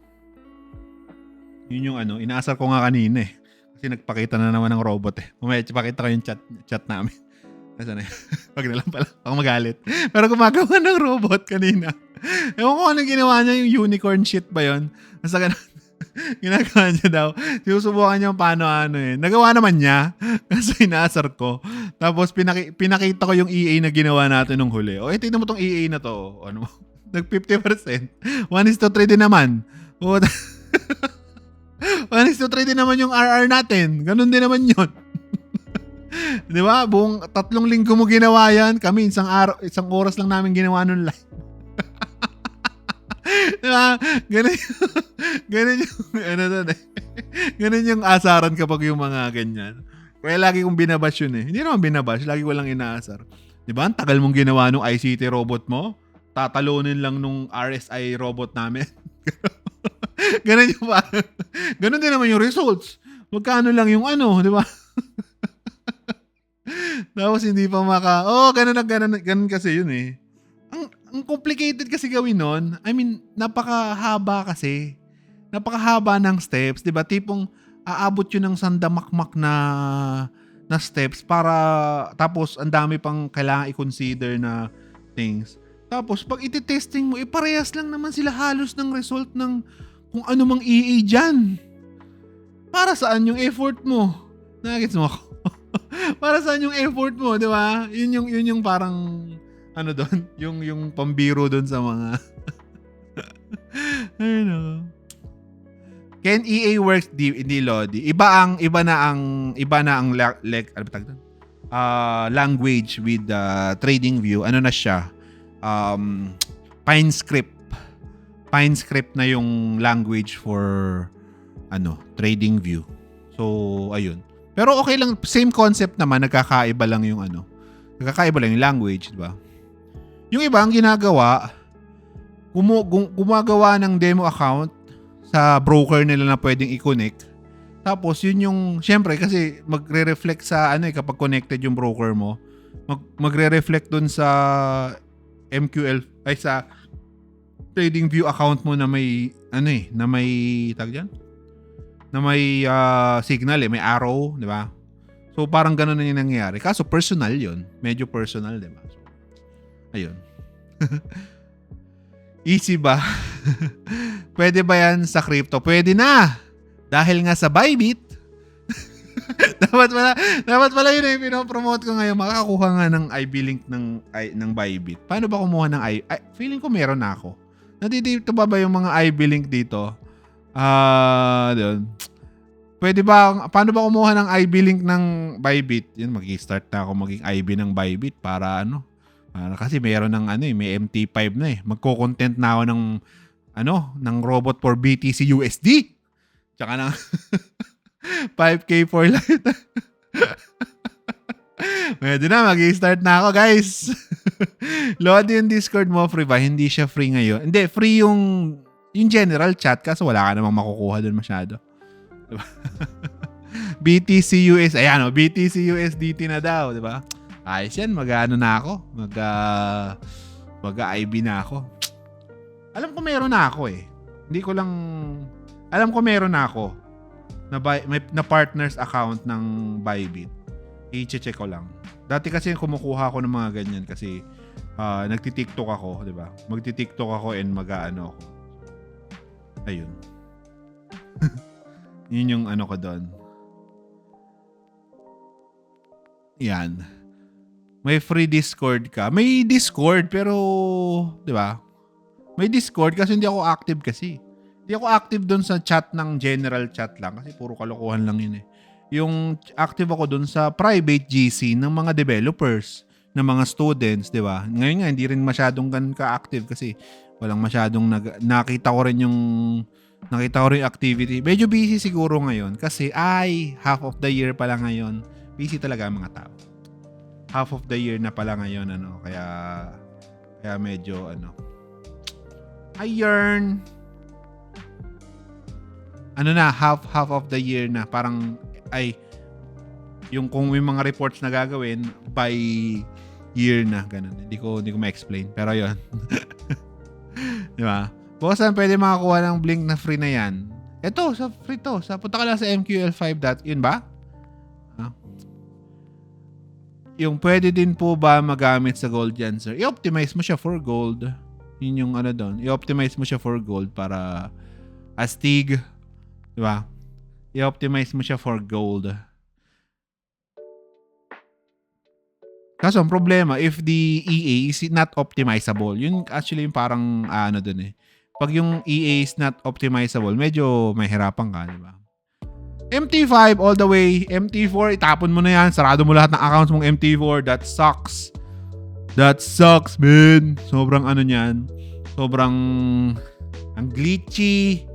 Yun yung inaasar ko nga kanina eh. Kasi nagpakita na naman ng robot eh. Mamaya pakita ko yung chat namin. Nasaan na yun? Wag na lang pala. Baka magalit. Pero gumagawa ng robot kanina. Ewan ko anong ginawa niya, yung unicorn shit ba yun? Basta ganun. Ginagawa niya daw. Sinusubukan niya paano eh. Nagawa naman niya. Kasi inaasar ko. Tapos pinakita ko yung EA na ginawa natin nung huli. O, tingnan mo tong EA na to. Ano mo? Nag 50%. 1:3 din naman. O, 1:3 din naman yung RR natin. Ganun din naman yun. Di ba? Buong 3 linggo mo ginawa yan. Kami, isang oras lang namin ginawa nun live. Di ba? Ganun yung asaran kapag yung mga ganyan. Kaya lagi kong binabash yun eh. Hindi naman binabash. Lagi ko lang inaasar. Di ba? Ang tagal mong ginawa nung ICT robot mo. Tatalunin lang nung RSI robot namin. Ganun yung ganun din naman yung results. Magkano lang yung di ba? Tapos hindi pa ganun kasi yun eh. Ang complicated kasi gawin nun. I mean, napakahaba kasi. Napakahaba ng steps, 'di ba? Tipong aabot yun ng sandamakmak na steps para tapos ang dami pang kailangan i-consider na things. Tapos pag iti-testing mo, parehas lang naman sila halos ng result ng kung ano mang EA dyan. Para saan yung effort mo? Nagets mo ako? Para saan yung effort mo, di ba? Yun yung parang doon, yung pambiro doon sa mga Can EA works hindi Lodi? Iba na ang language with TradingView. Ano na siya? PineScript na yung language for TradingView. So ayun. Pero okay lang, same concept naman, nagkakaiba lang yung language, di ba? Yung iba ang ginagawa, gumagawa ng demo account sa broker nila na pwedeng i-connect. Tapos yun yung, syempre kasi magre-reflect sa kapag connected yung broker mo, magre-reflect dun sa MQL ay sa TradingView account mo na may na may na may signal may arrow, di ba? So parang ganoon na yung nangyayari. Kaso personal yun. Medyo personal, di ba? So, ayun. Easy ba? Pwede ba yan sa crypto? Pwede na! Dahil nga sa Bybit. dapat pala yun yung pinopromote ko ngayon. Makakakuha nga ng IB link ng Bybit. Paano ba kumuha ng IB? Feeling ko meron na ako. Nandito ba yung mga IB link dito? Doon. Pwede ba, paano ba kumuha ng IB link ng Bybit? Yan, mag-i-start na ako maging IB ng Bybit para kasi mayroon ng may MT5 na eh. Magko-content na ako ng robot for BTC USD. Tsaka ng 5K for life. Pwede na, mag-i-start na ako, guys. Load yung Discord mo, free ba? Hindi siya free ngayon. Hindi, free yung general chat kasi wala ka namang makukuha doon masyado. Diba? BTC US, BTC USDT na daw, di ba? Ayos yan, na ako. Mag-IB na ako. Alam ko meron na ako eh. Alam ko meron na ako na partners account ng Bybit. I-check ko lang. Dati kasi kumukuha ako ng mga ganyan kasi nagti-TikTok ako, di ba? Magti-TikTok ako and mag-aano ako. Ayun. Yun yung ko doon. Yan. May free Discord ka. May Discord pero, di ba? May Discord kasi hindi ako active kasi. Hindi ako active doon sa chat ng general chat lang kasi puro kalokohan lang yun eh. Yung active ako doon sa private GC ng mga developers, ng mga students, di ba? Ngayon nga, hindi rin masyadong ka-active kasi walang masyadong nakita ko rin yung activity. Medyo busy siguro ngayon kasi half of the year pala ngayon. Busy talaga ang mga tao. Half of the year na pala ngayon, kaya medyo Ayun. Ano na, half of the year na. Parang, yung kung may mga reports na gagawin, by year na, ganun. Hindi ko ma-explain. Pero yun. Di ba? Bukas saan pwede makakuha ng Blink na free na yan? Ito, sa free to. Punta ka lang sa MQL5. Yun ba? Yung pwede din po ba magamit sa Gold Janser? I-optimize mo siya for gold. Yun yung ano doon. I-optimize mo siya for gold para astig. Diba? I-optimize mo siya for gold. Kaso ang problema, if the EA is not optimizable, yun actually yung parang ano doon eh. Pag yung EA is not optimizable, medyo may hirapan ka, diba? MT5 all the way. MT4, itapon mo na yan. Sarado mo lahat ng accounts mong MT4. That sucks. That sucks, man. Sobrang ano niyan. Sobrang ang glitchy.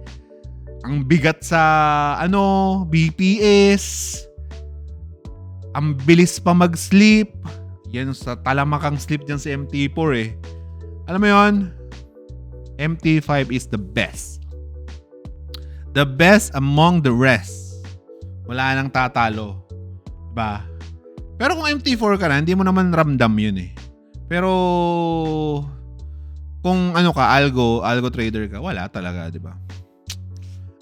Ang bigat sa BPS. Ang bilis pa mag-sleep. Yan sa talamakang sleep dyan sa MT4 eh. Alam mo yon? MT5 is the best. The best among the rest. Wala nang tatalo. Diba? Pero kung MT4 ka na, hindi mo naman ramdam yun eh. Pero kung ano ka, algo trader ka, wala talaga, diba?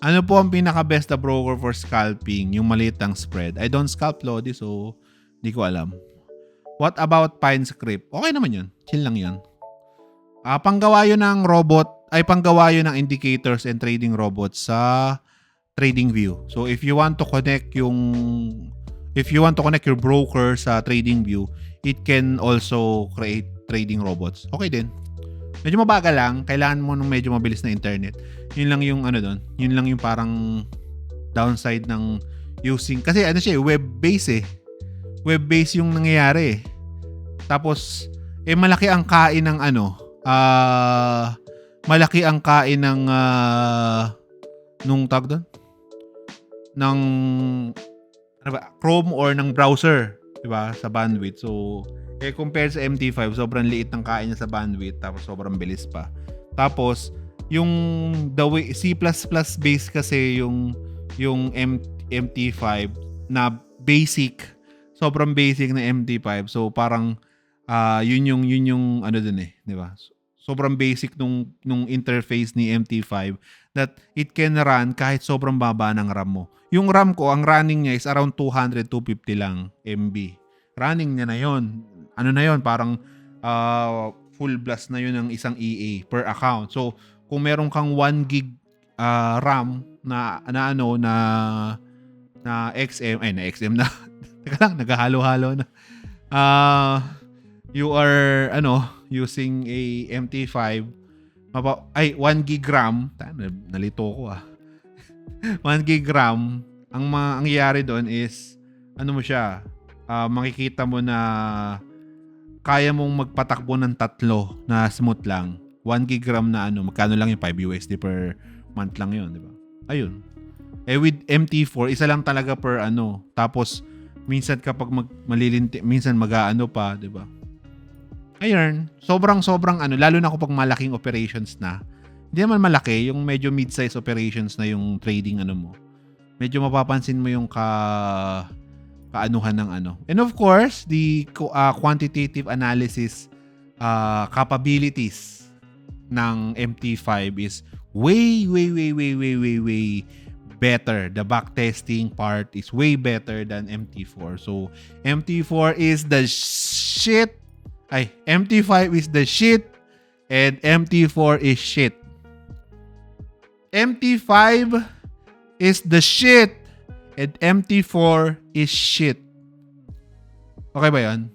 Ano po ang pinaka-best na broker for scalping? Yung maliit ang spread. I don't scalp Lodi, so hindi ko alam. What about PineScript? Okay naman yun. Chill lang yun. Panggawa yun ng panggawa yun ng indicators and trading robots sa TradingView. So if you want to connect your broker sa TradingView, it can also create trading robots. Okay din. Medyo mabagal lang, kailangan mo ng medyo mabilis na internet. Yun lang yung ano doon. Yun lang yung parang downside ng using kasi ano siya, web-based eh. Web-based yung nangyayari eh. Tapos malaki ang kain ng malaki ang kain ng nung tag doon ng Chrome or ng browser, 'di ba, sa bandwidth. So, compared sa MT5, sobrang liit ng kain niya sa bandwidth tapos sobrang bilis pa. Tapos, yung the way C++ based kasi yung MT5 na basic, sobrang basic na MT5. So, parang yun yung ano dun eh, 'di ba? Sobrang basic nung interface ni MT5 that it can run kahit sobrang baba ng RAM mo. Yung RAM ko, ang running niya is around 200-250 lang MB. Running niya na yon. Ano na yon? Parang full blast na yun ng isang EA per account. So, kung meron kang 1 gig RAM na XM, na XM na. Teka lang, naghahalo-halo na. You are using a MT5 1 gig RAM, nalito ko 1 gig RAM, ang mangyayari doon is mo siya, makikita mo na kaya mong magpatakbo ng 3 na smooth lang. 1 gig RAM na magkano lang yung 5 USD per month lang yun, di ba? Ayun. With MT4, isa lang talaga per tapos minsan kapag malilinti, minsan pa, di ba? Ayun, sobrang lalo na kapag malaking operations na. Hindi naman malaki, yung medyo mid-size operations na yung trading mo. Medyo mapapansin mo yung kaanuhan ng And of course, the quantitative analysis capabilities ng MT5 is way better. The backtesting part is way better than MT4. So, MT4 is the shit. MT5 is the shit and MT4 is shit. MT5 is the shit and MT4 is shit. Okay ba yun?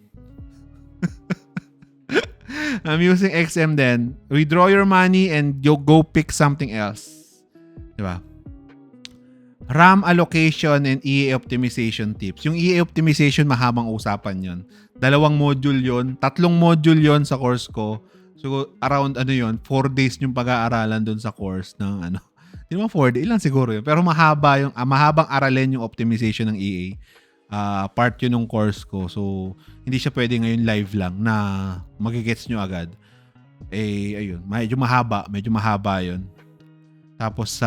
I'm using XM then. Withdraw your money and you go pick something else. Diba? RAM allocation and EA optimization tips. Yung EA optimization, mahabang usapan yon. 2 module yon, 3 module yon sa course ko. So, around 4 days yung pag-aaralan doon sa course ng Hindi naman 4 days, ilan siguro yun. Pero mahabang aralin yung optimization ng EA. Part yun ng course ko. So, hindi siya pwede ngayon live lang na magigets nyo agad. Eh, ayun. Medyo mahaba yun. Tapos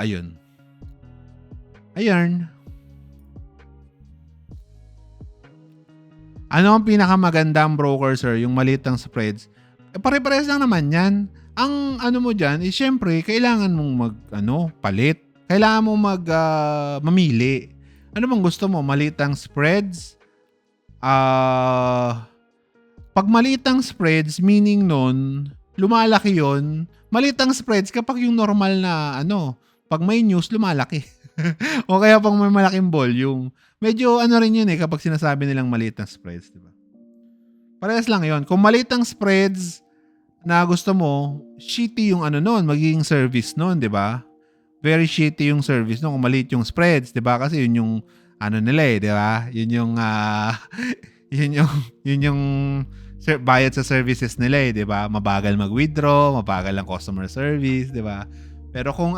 ayun. Ayun. Ano ang pinakamagandang broker, sir? Yung maliit ang spreads? Eh, pare-parehas lang naman yan. Ang ano mo dyan, eh, syempre, kailangan mong palit. Kailangan mong mamili. Ano bang gusto mo? Maliit ang spreads? Pag maliit ang spreads, meaning nun, lumalaki yon. Maliit ang spreads kapag yung normal na pag may news, lumalaki. O kaya pag may malaking volume. Medyo rin yun kapag sinasabi nilang maliit ang spreads, di ba? Parehas lang yon. Kung maliit ang spreads na gusto mo, shitty yung magiging service nun, di ba? Very shitty yung service nun kung maliit yung spreads, di ba? Kasi yun yung nila di ba? Yun yung yun yung bayad sa services nila di ba? Mabagal mag-withdraw, mabagal ang customer service, di ba? Pero kung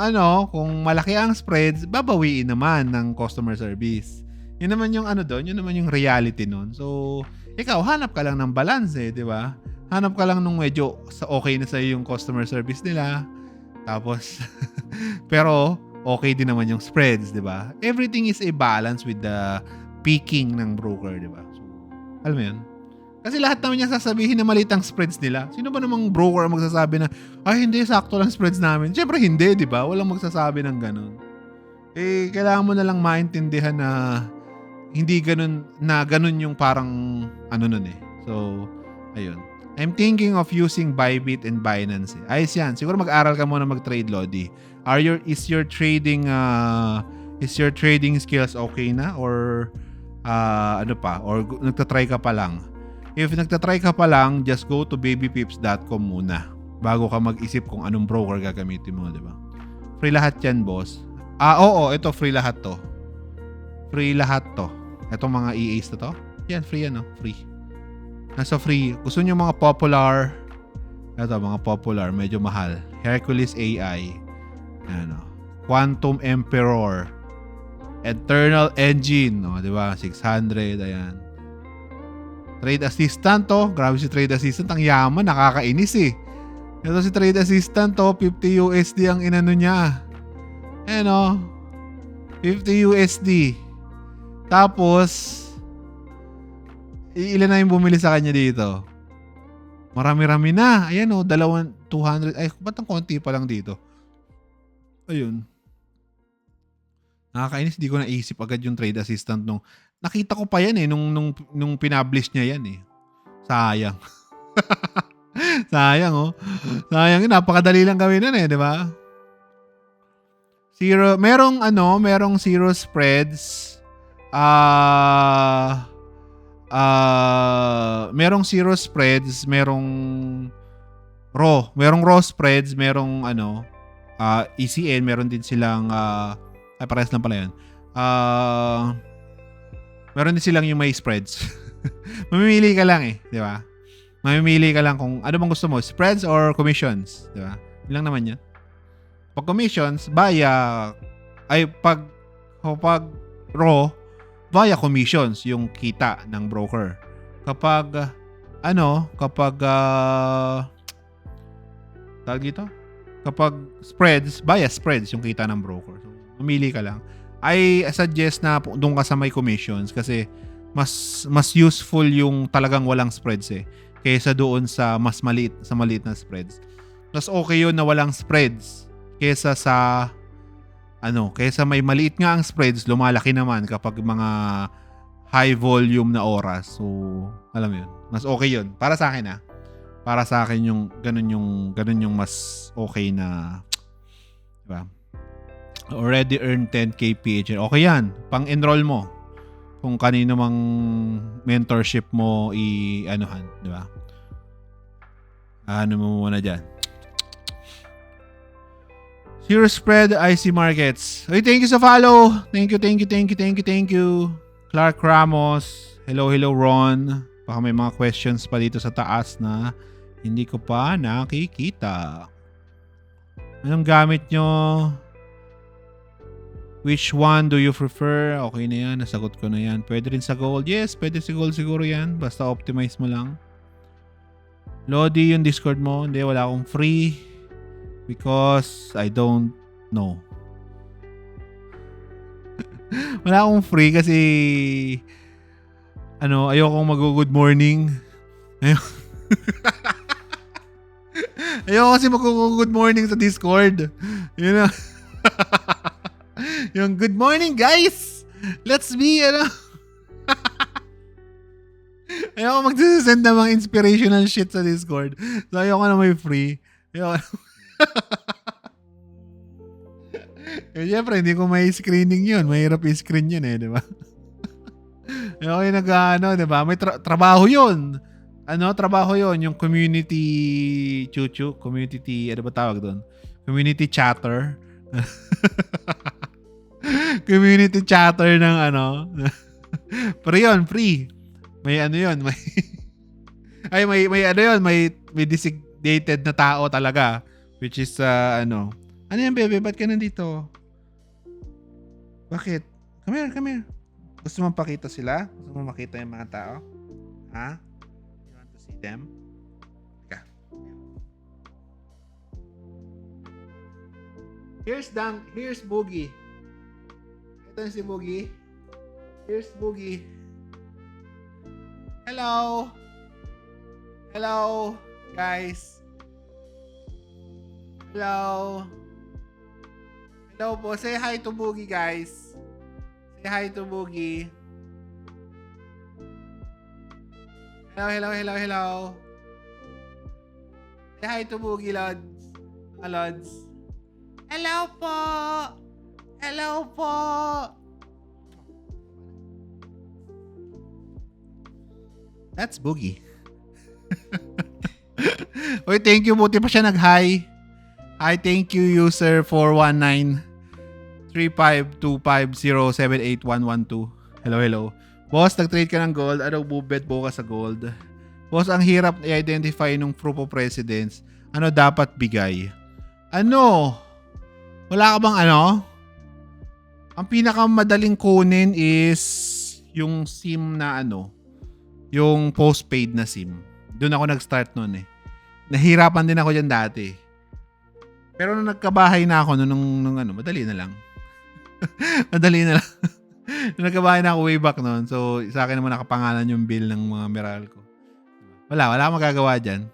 malaki ang spreads, babawiin naman ng customer service. Yun naman yung doon, yun naman yung reality nun. So, ikaw, hanap ka lang ng balance di ba? Hanap ka lang nung medyo okay na sa'yo yung customer service nila. Tapos, pero okay din naman yung spreads, di ba? Everything is a balance with the peaking ng broker, di ba? So, alam mo yun? Kasi lahat naman niya sasabihin na maliit ang spreads nila. Sino ba namang broker ang magsasabi na, ay hindi, sakto lang spreads namin? Siyempre hindi, di ba? Walang magsasabi ng ganun. Eh, kailangan mo na lang maintindihan na hindi ganun yung parang nun So, ayun. I'm thinking of using Bybit and Binance. Ayos yan. Siguro mag-aral ka muna mag-trade, Lodi. Is your trading skills okay na? Or Or nagtatry ka pa lang? If nagtatry ka pa lang, just go to babypips.com muna bago ka mag-isip kung anong broker gagamitin mo, di ba? Free lahat yan, boss. Oo, ito free lahat to. Free lahat to. Itong mga EAs na to. Yan, free yan, no? Free. Nasa free. Gusto nyo mga popular. Ito, mga popular. Medyo mahal. Hercules AI. Quantum Emperor. Eternal Engine. O, di ba? 600. Ayan. Trade Assistant to. Grabe si Trade Assistant. Ang yaman. Nakakainis eh. Ito si Trade Assistant to. 50 USD ang inano niya. Ayan o. 50 USD. Tapos, ilan na yung bumili sa kanya dito? Marami-rami na. Ayan o, 200. Ay, ba't ang konti pa lang dito? Ayun. Nakakainis, di ko naisip agad yung Trade Assistant nung nakita ko pa yan nung pinablish niya yan Sayang. Sayang Sayang yun, napakadali lang gawin nun di ba? Merong zero spreads. Merong zero spreads, merong raw spreads, merong ECN, meron din silang parehas lang pala yan. Meron din silang yung may spreads. Mamimili ka lang di ba? Mamimili ka lang kung ano bang gusto mo, spreads or commissions, di ba? Ilang naman yan. Pag commissions, pag raw, via commissions yung kita ng broker. Kapag tawag dito? Kapag spreads, via spreads yung kita ng broker. So, mamili ka lang. I suggest na doon ka sa may commissions kasi mas useful yung talagang walang spreads kaysa doon sa maliit na spreads. Mas okay yun na walang spreads kaysa kaysa may maliit nga ang spreads, lumalaki naman kapag mga high volume na oras. So, alam mo yun. Mas okay yun. Para sa akin Para sa akin yung ganun yung mas okay na, diba? Already earned 10K PH. Okay yan. Pang-enroll mo. Kung kanino mang mentorship mo i-anuhan, diba? Ano mo muna dyan. Zero Spread IC Markets. Hey, thank you sa follow. Thank you. Clark Ramos. Hello Ron. Baka may mga questions pa dito sa taas na hindi ko pa nakikita. Anong gamit nyo? Which one do you prefer? Okay na yan. Nasagot ko na yan. Pwede rin sa gold. Yes, pwede sa gold siguro yan. Basta optimize mo lang. Lodi yung Discord mo. Hindi, wala akong free. Because I don't know. Wala akong free kasi ayokong mag-good morning. Ayoko kasi mag-good morning sa Discord. You know? Yung good morning guys. Let's be ayoko mag-send ng mga inspirational shit sa Discord. So ayoko na may free. Ayoko. Eh, syempre, hindi ko may screening yun. Mahirap i-screen yun di ba? Okay, di ba? May trabaho yun. Trabaho yun? Yung community community, ano ba tawag doon? Community chatter. Community chatter ng Pero yun, free. May yun, may may designated na tao talaga. Which is, ano yan, bebe? Ba't ka nandito? Bakit? Come here. Gusto mo pakita sila? Gusto mo makita yung mga tao? Ha? You want to see them? Teka. Here's Boogie. Ito si Boogie. Here's Boogie. Hello, guys. Hello po. Say hi to Boogie, guys. Say hi to Boogie. Hello. Say hi to Boogie, Lods. Hello po. That's Boogie. Oy, thank you. Buti pa siya nag-hi. Hi, thank you, user 419-3525-078-112. Hello. Boss, nag-trade ka ng gold. Ano, bubet bukas sa gold? Boss, ang hirap i-identify nung proof of residence. Ano dapat bigay? Wala ka bang Ang pinakamadaling kunin is yung SIM na yung postpaid na SIM. Doon ako nag-start noon eh. Nahirapan din ako dyan dati. Pero nung nagkabahay na ako nung madali na lang. Nung nagkabahay na ako way back noon. So, sa akin naman nakapangalan yung bill ng mga Meralco. Wala akong magagawa dyan.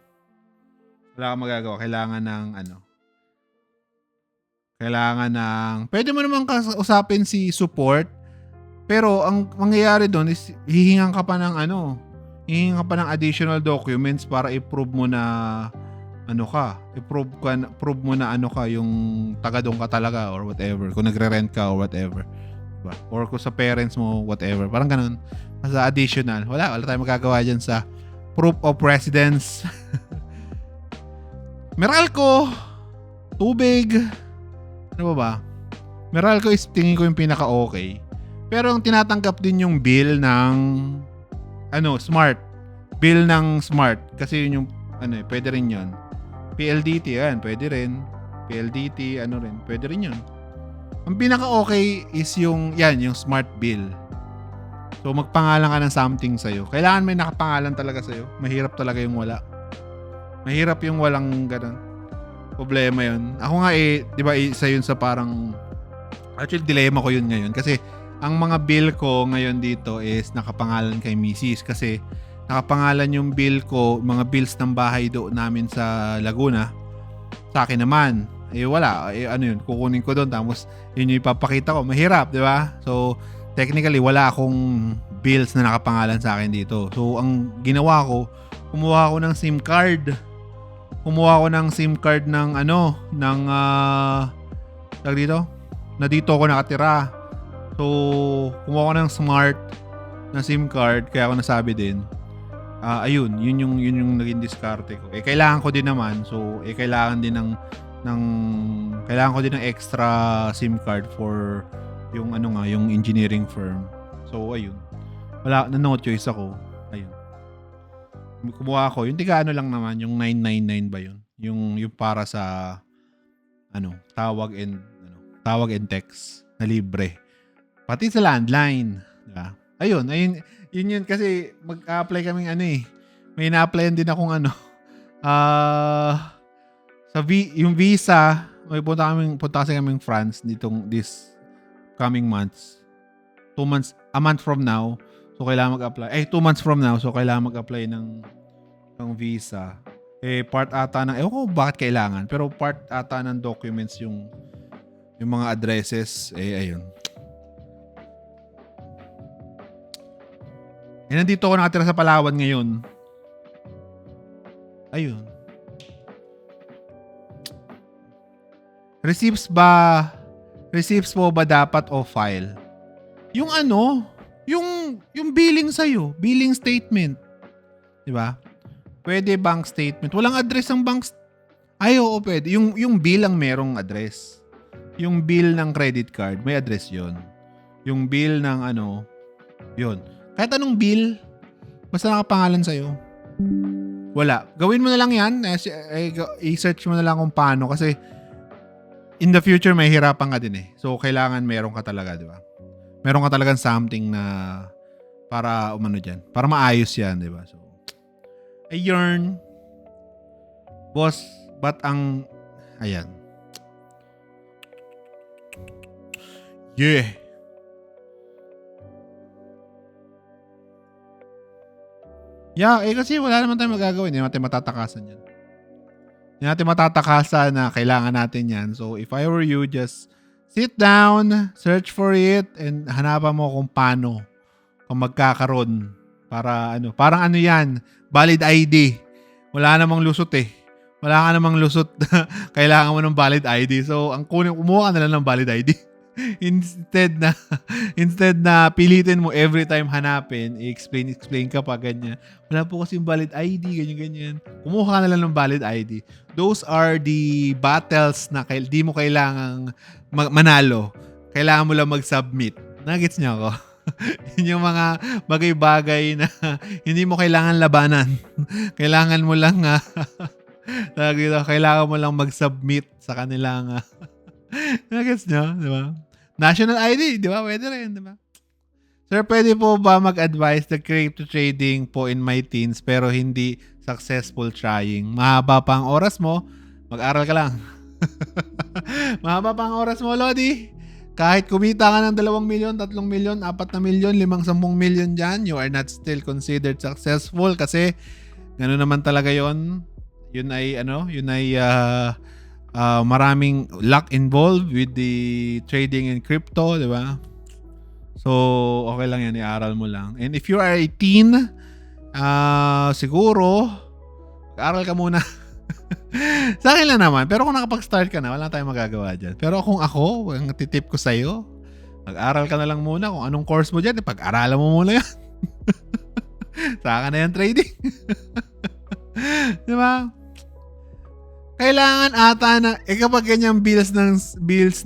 Kailangan ng pwede mo naman usapin si support. Pero ang mangyayari doon is hihingan ka pa ng additional documents para i-prove mo na i-prove mo na yung taga doon ka talaga or whatever. Kung nagre-rent ka or whatever. Diba? Or kung sa parents mo, whatever. Parang ganun. Sa additional. Wala tayong magagawa dyan sa proof of residence. Meralco. Tubig. Ano ba? Meralco is tingin ko yung pinaka-okay. Pero ang tinatanggap din yung bill ng Smart. Bill ng Smart. Kasi yun yung pwede rin yun. PLDT yan, pwede rin. PLDT, pwede rin yun. Ang pinaka-okay is yung Smart Bill. So, magpangalan ka ng something sa'yo. Kailangan may nakapangalan talaga sa'yo. Mahirap talaga yung wala. Mahirap yung walang ganun. Problema yun. Ako nga di ba, isa yun sa parang, actually, dilemma ko yun ngayon. Kasi, ang mga bill ko ngayon dito is nakapangalan kay Mrs. Kasi, nakapangalan yung bill ko, mga bills ng bahay doon namin sa Laguna. Sa akin naman, wala. Yun, kukunin ko doon. Tapos, yun yung ipapakita ko. Mahirap, di ba? So, technically, wala akong bills na nakapangalan sa akin dito. So, ang ginawa ko, kumuha ako ng SIM card. Tag dito? Na dito ako nakatira. So, kumuha ako ng Smart na SIM card. Kaya ako nasabi din. Yun yung naging diskarte ko. Kailangan ko din naman. So, kailangan ko din ng extra SIM card for yung yung engineering firm. So, ayun. No choice ako. Ayun. Kumuha ako. Yung tiga lang naman, yung 999 ba yun? Yung para sa tawag and text na libre. Pati sa landline. Diba? Ayun yun kasi mag-apply kaming may na-applyan din akong Yung visa, may punta kasi kaming France this coming months. 2 months, a month from now. So kailangan mag-apply. 2 months from now, so kailangan mag-apply ng visa. Part ata ng, ewan ko bakit kailangan, pero part ata ng documents yung mga addresses, ayun. Nandito ako nakatira sa Palawan ngayon. Ayun. Receipts po ba dapat o file? Yung yung billing sa'yo, billing statement. Diba? Pwede bank statement. Walang address ang bank. Oo, pwede. Yung bill ang merong address. Yung bill ng credit card, may address yon. Yung bill ng yon. Kahit anong bill, basta nakapangalan sa'yo. Wala. Gawin mo na lang yan. I-search mo na lang kung paano kasi in the future, may hirapan ka din eh. So, kailangan meron ka talaga, di ba? Meron ka talagang something na para dyan. Para maayos yan, di ba? So, ayun. Boss, ba't ang... Ayan. Yeah. Yeah, kasi wala naman tayong magagawin. Hindi natin matatakasan yan. Hindi natin matatakasan na kailangan natin yan. So, if I were you, just sit down, search for it, and hanapan mo kung paano kung magkakaroon. Parang yan, valid ID. Wala namang lusot eh. Wala ka namang lusot na kailangan mo ng valid ID. So, kumuha ka na lang ng valid ID. Instead na pilitin mo every time hanapin, explain ka pa ganyan. Wala po kasi yung valid ID, ganyan. Kumuha ka na lang ng valid ID. Those are the battles na di mo kailangang manalo. Kailangan mo lang mag-submit. Nagets niyo ako? Yun yung mga bagay-bagay na hindi mo kailangan labanan. Kailangan mo lang kailangan mo lang mag-submit sa kanilang nagets niyo, di ba? National ID, di ba? Pwede rin, di ba? Sir, pwede po ba mag-advise the crypto trading po in my teens pero hindi successful trying? Mahaba pa ang oras mo, mag-aral ka lang. Mahaba pa ang oras mo, Lodi. Kahit kumita ka ng 2 milyon, 3 milyon, 4 milyon, 5-10 milyon dyan, you are not still considered successful kasi gano'n naman talaga yon. Yun ay maraming luck involved with the trading in crypto, di ba? So, okay lang yan, i-aral mo lang. And if you are a teen, siguro, mag-aral ka muna. Sa akin lang naman, pero kung nakapag-start ka na, wala tayong magagawa dyan. Pero kung ako, ang titip ko sa'yo, mag-aral ka na lang muna kung anong course mo dyan, pag-aralan mo muna yan. Saka na yan trading. Di ba? Kailangan ata na, kapag ganyang bills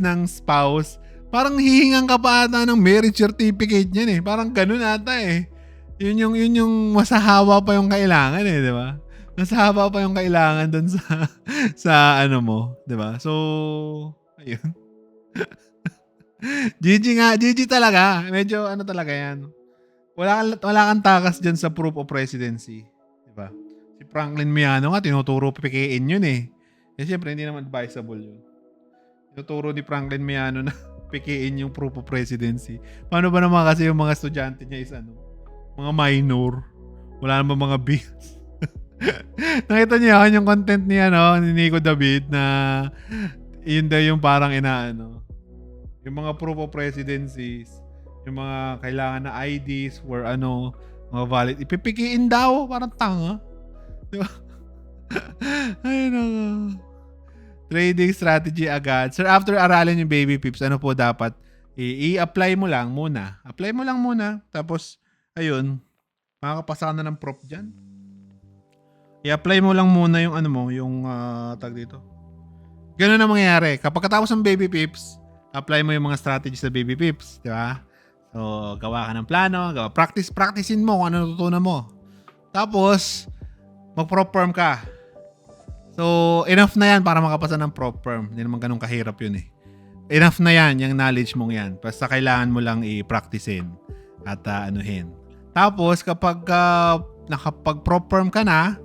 ng spouse, parang hihingan ka pa ata ng marriage certificate niyan eh. Parang ganun ata eh. Yun yung masahawa pa yung kailangan eh, di ba? Masahawa pa yung kailangan dun sa mo, di ba? So, ayun. GG talaga. Medyo talaga yan. Wala kang takas dyan sa proof of residency. Di ba? Si Franklin Miano nga, tinuturo pikiin yun eh. Siyempre, hindi naman advisable yun. Tinuturo ni Franklin Miano na pikiin yung proof of residency. Paano ba naman kasi yung mga estudyante niya is mga minor. Wala naman mga bills. Nakita niyo yun, yung content niya, ni Nico David na yun daw yung parang yung mga proof of residencies, yung mga kailangan na IDs for mga valid. Ipipikiin daw, parang tanga. Diba? Ayun trading strategy agad. Sir, after aralin yung baby pips, ano po dapat? I-apply mo lang muna. Apply mo lang muna. Tapos, ayun, makakapasa ka na ng prop dyan. I-apply mo lang muna yung tag dito. Ganun na mangyayari. Kapag katapos ng baby pips, apply mo yung mga strategies sa baby pips. Di ba? So, gawa ka ng plano. Practicein mo kung ano natutunan mo. Tapos, mag-prop firm ka. So, enough na yan para makapasa ng prop firm. Hindi naman ganun kahirap yun eh. Enough na yan, yung knowledge mong yan. Basta kailangan mo lang i-practicein at anuhin. Tapos, kapag nakapag-prop firm ka na,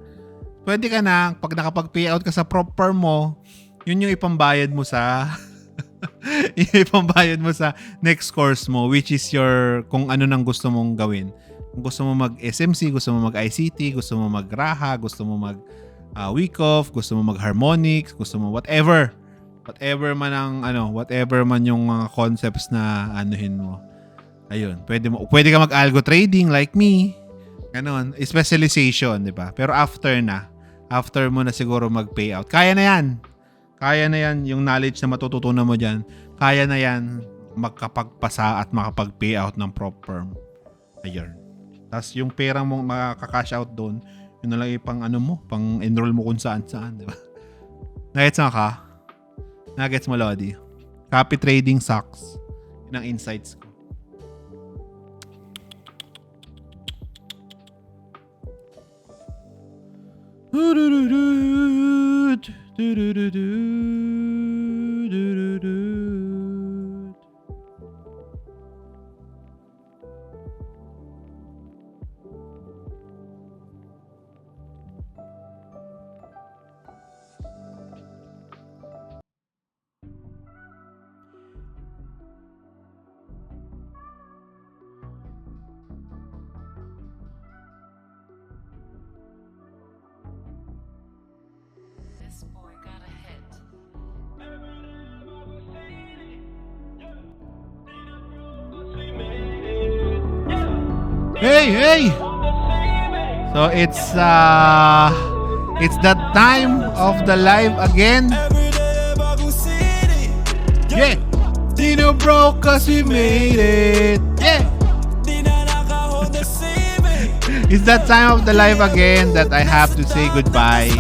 pwede ka na, pag nakapag-payout ka sa prop firm mo, yun yung ipambayad mo sa ipambayad mo sa next course mo, which is your, kung ano nang gusto mong gawin. Kung gusto mo mag-SMC, gusto mo mag-ICT, gusto mo mag-Raha, gusto mo mag week off, gusto mo mag-harmonics, gusto mo whatever man ang whatever man yung mga concepts na anuhin mo. Ayun, pwede ka mag-algo trading like me. Ganon, specialization, 'di ba? Pero after mo na siguro mag-payout. Kaya na yan yung knowledge na matututunan mo diyan. Kaya na yan magkapagpasa at makapag-payout ng prop firm. Ayun. Tapos yung pera mong makaka-cash out doon, yun na lang pang pang enroll mo kung saan-saan, 'di ba? Nagets mo ka? Nagets mo, Lodi? Copy trading sucks. Yun ang insights ko. This boy got a hit. Hey! So it's that time of the live again. Yeah! Dino broke cause we made it. Yeah! It's that time of the live again that I have to say goodbye.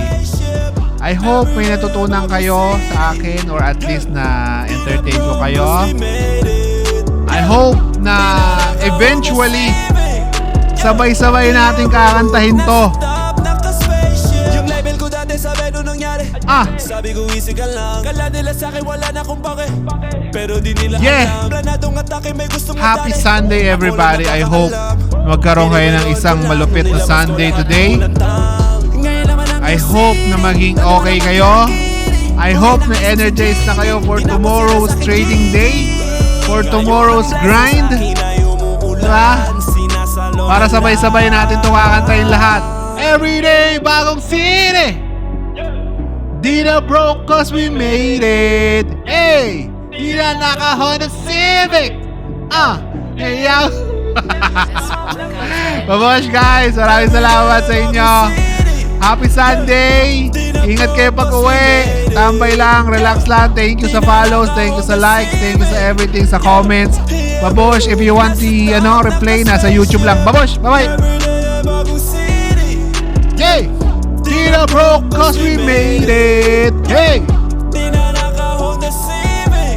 I hope may natutunan kayo sa akin or at least na entertain ko kayo. I hope na eventually sabay-sabay natin kakantahin to. Sabi ko easy ka lang. Kala nila sa'kin wala na kung bakit. Pero di nila Yeah! Planadong atake may gustong Happy Sunday everybody. I hope magkaroon kayo ng isang malupit na Sunday today. I hope na maging okay kayo. I hope na energized na kayo for tomorrow's trading day. For tomorrow's grind. Diba? Para sabay-sabay natin ito kakantahin lahat. Everyday bagong city. Di na broke cause we made it. Hey! Di na naka-Honda Civic. Hey, yo. Babosh guys, maraming salamat sa inyo. Happy Sunday! Ingat kayo pag uwi. Tambay lang, relax lang. Thank you sa follows, thank you sa likes, thank you sa everything, sa comments. Babosh, if you want the replay, nasa YouTube lang. Babosh, bye-bye! Yay! Dina broke cause we made it! Hey!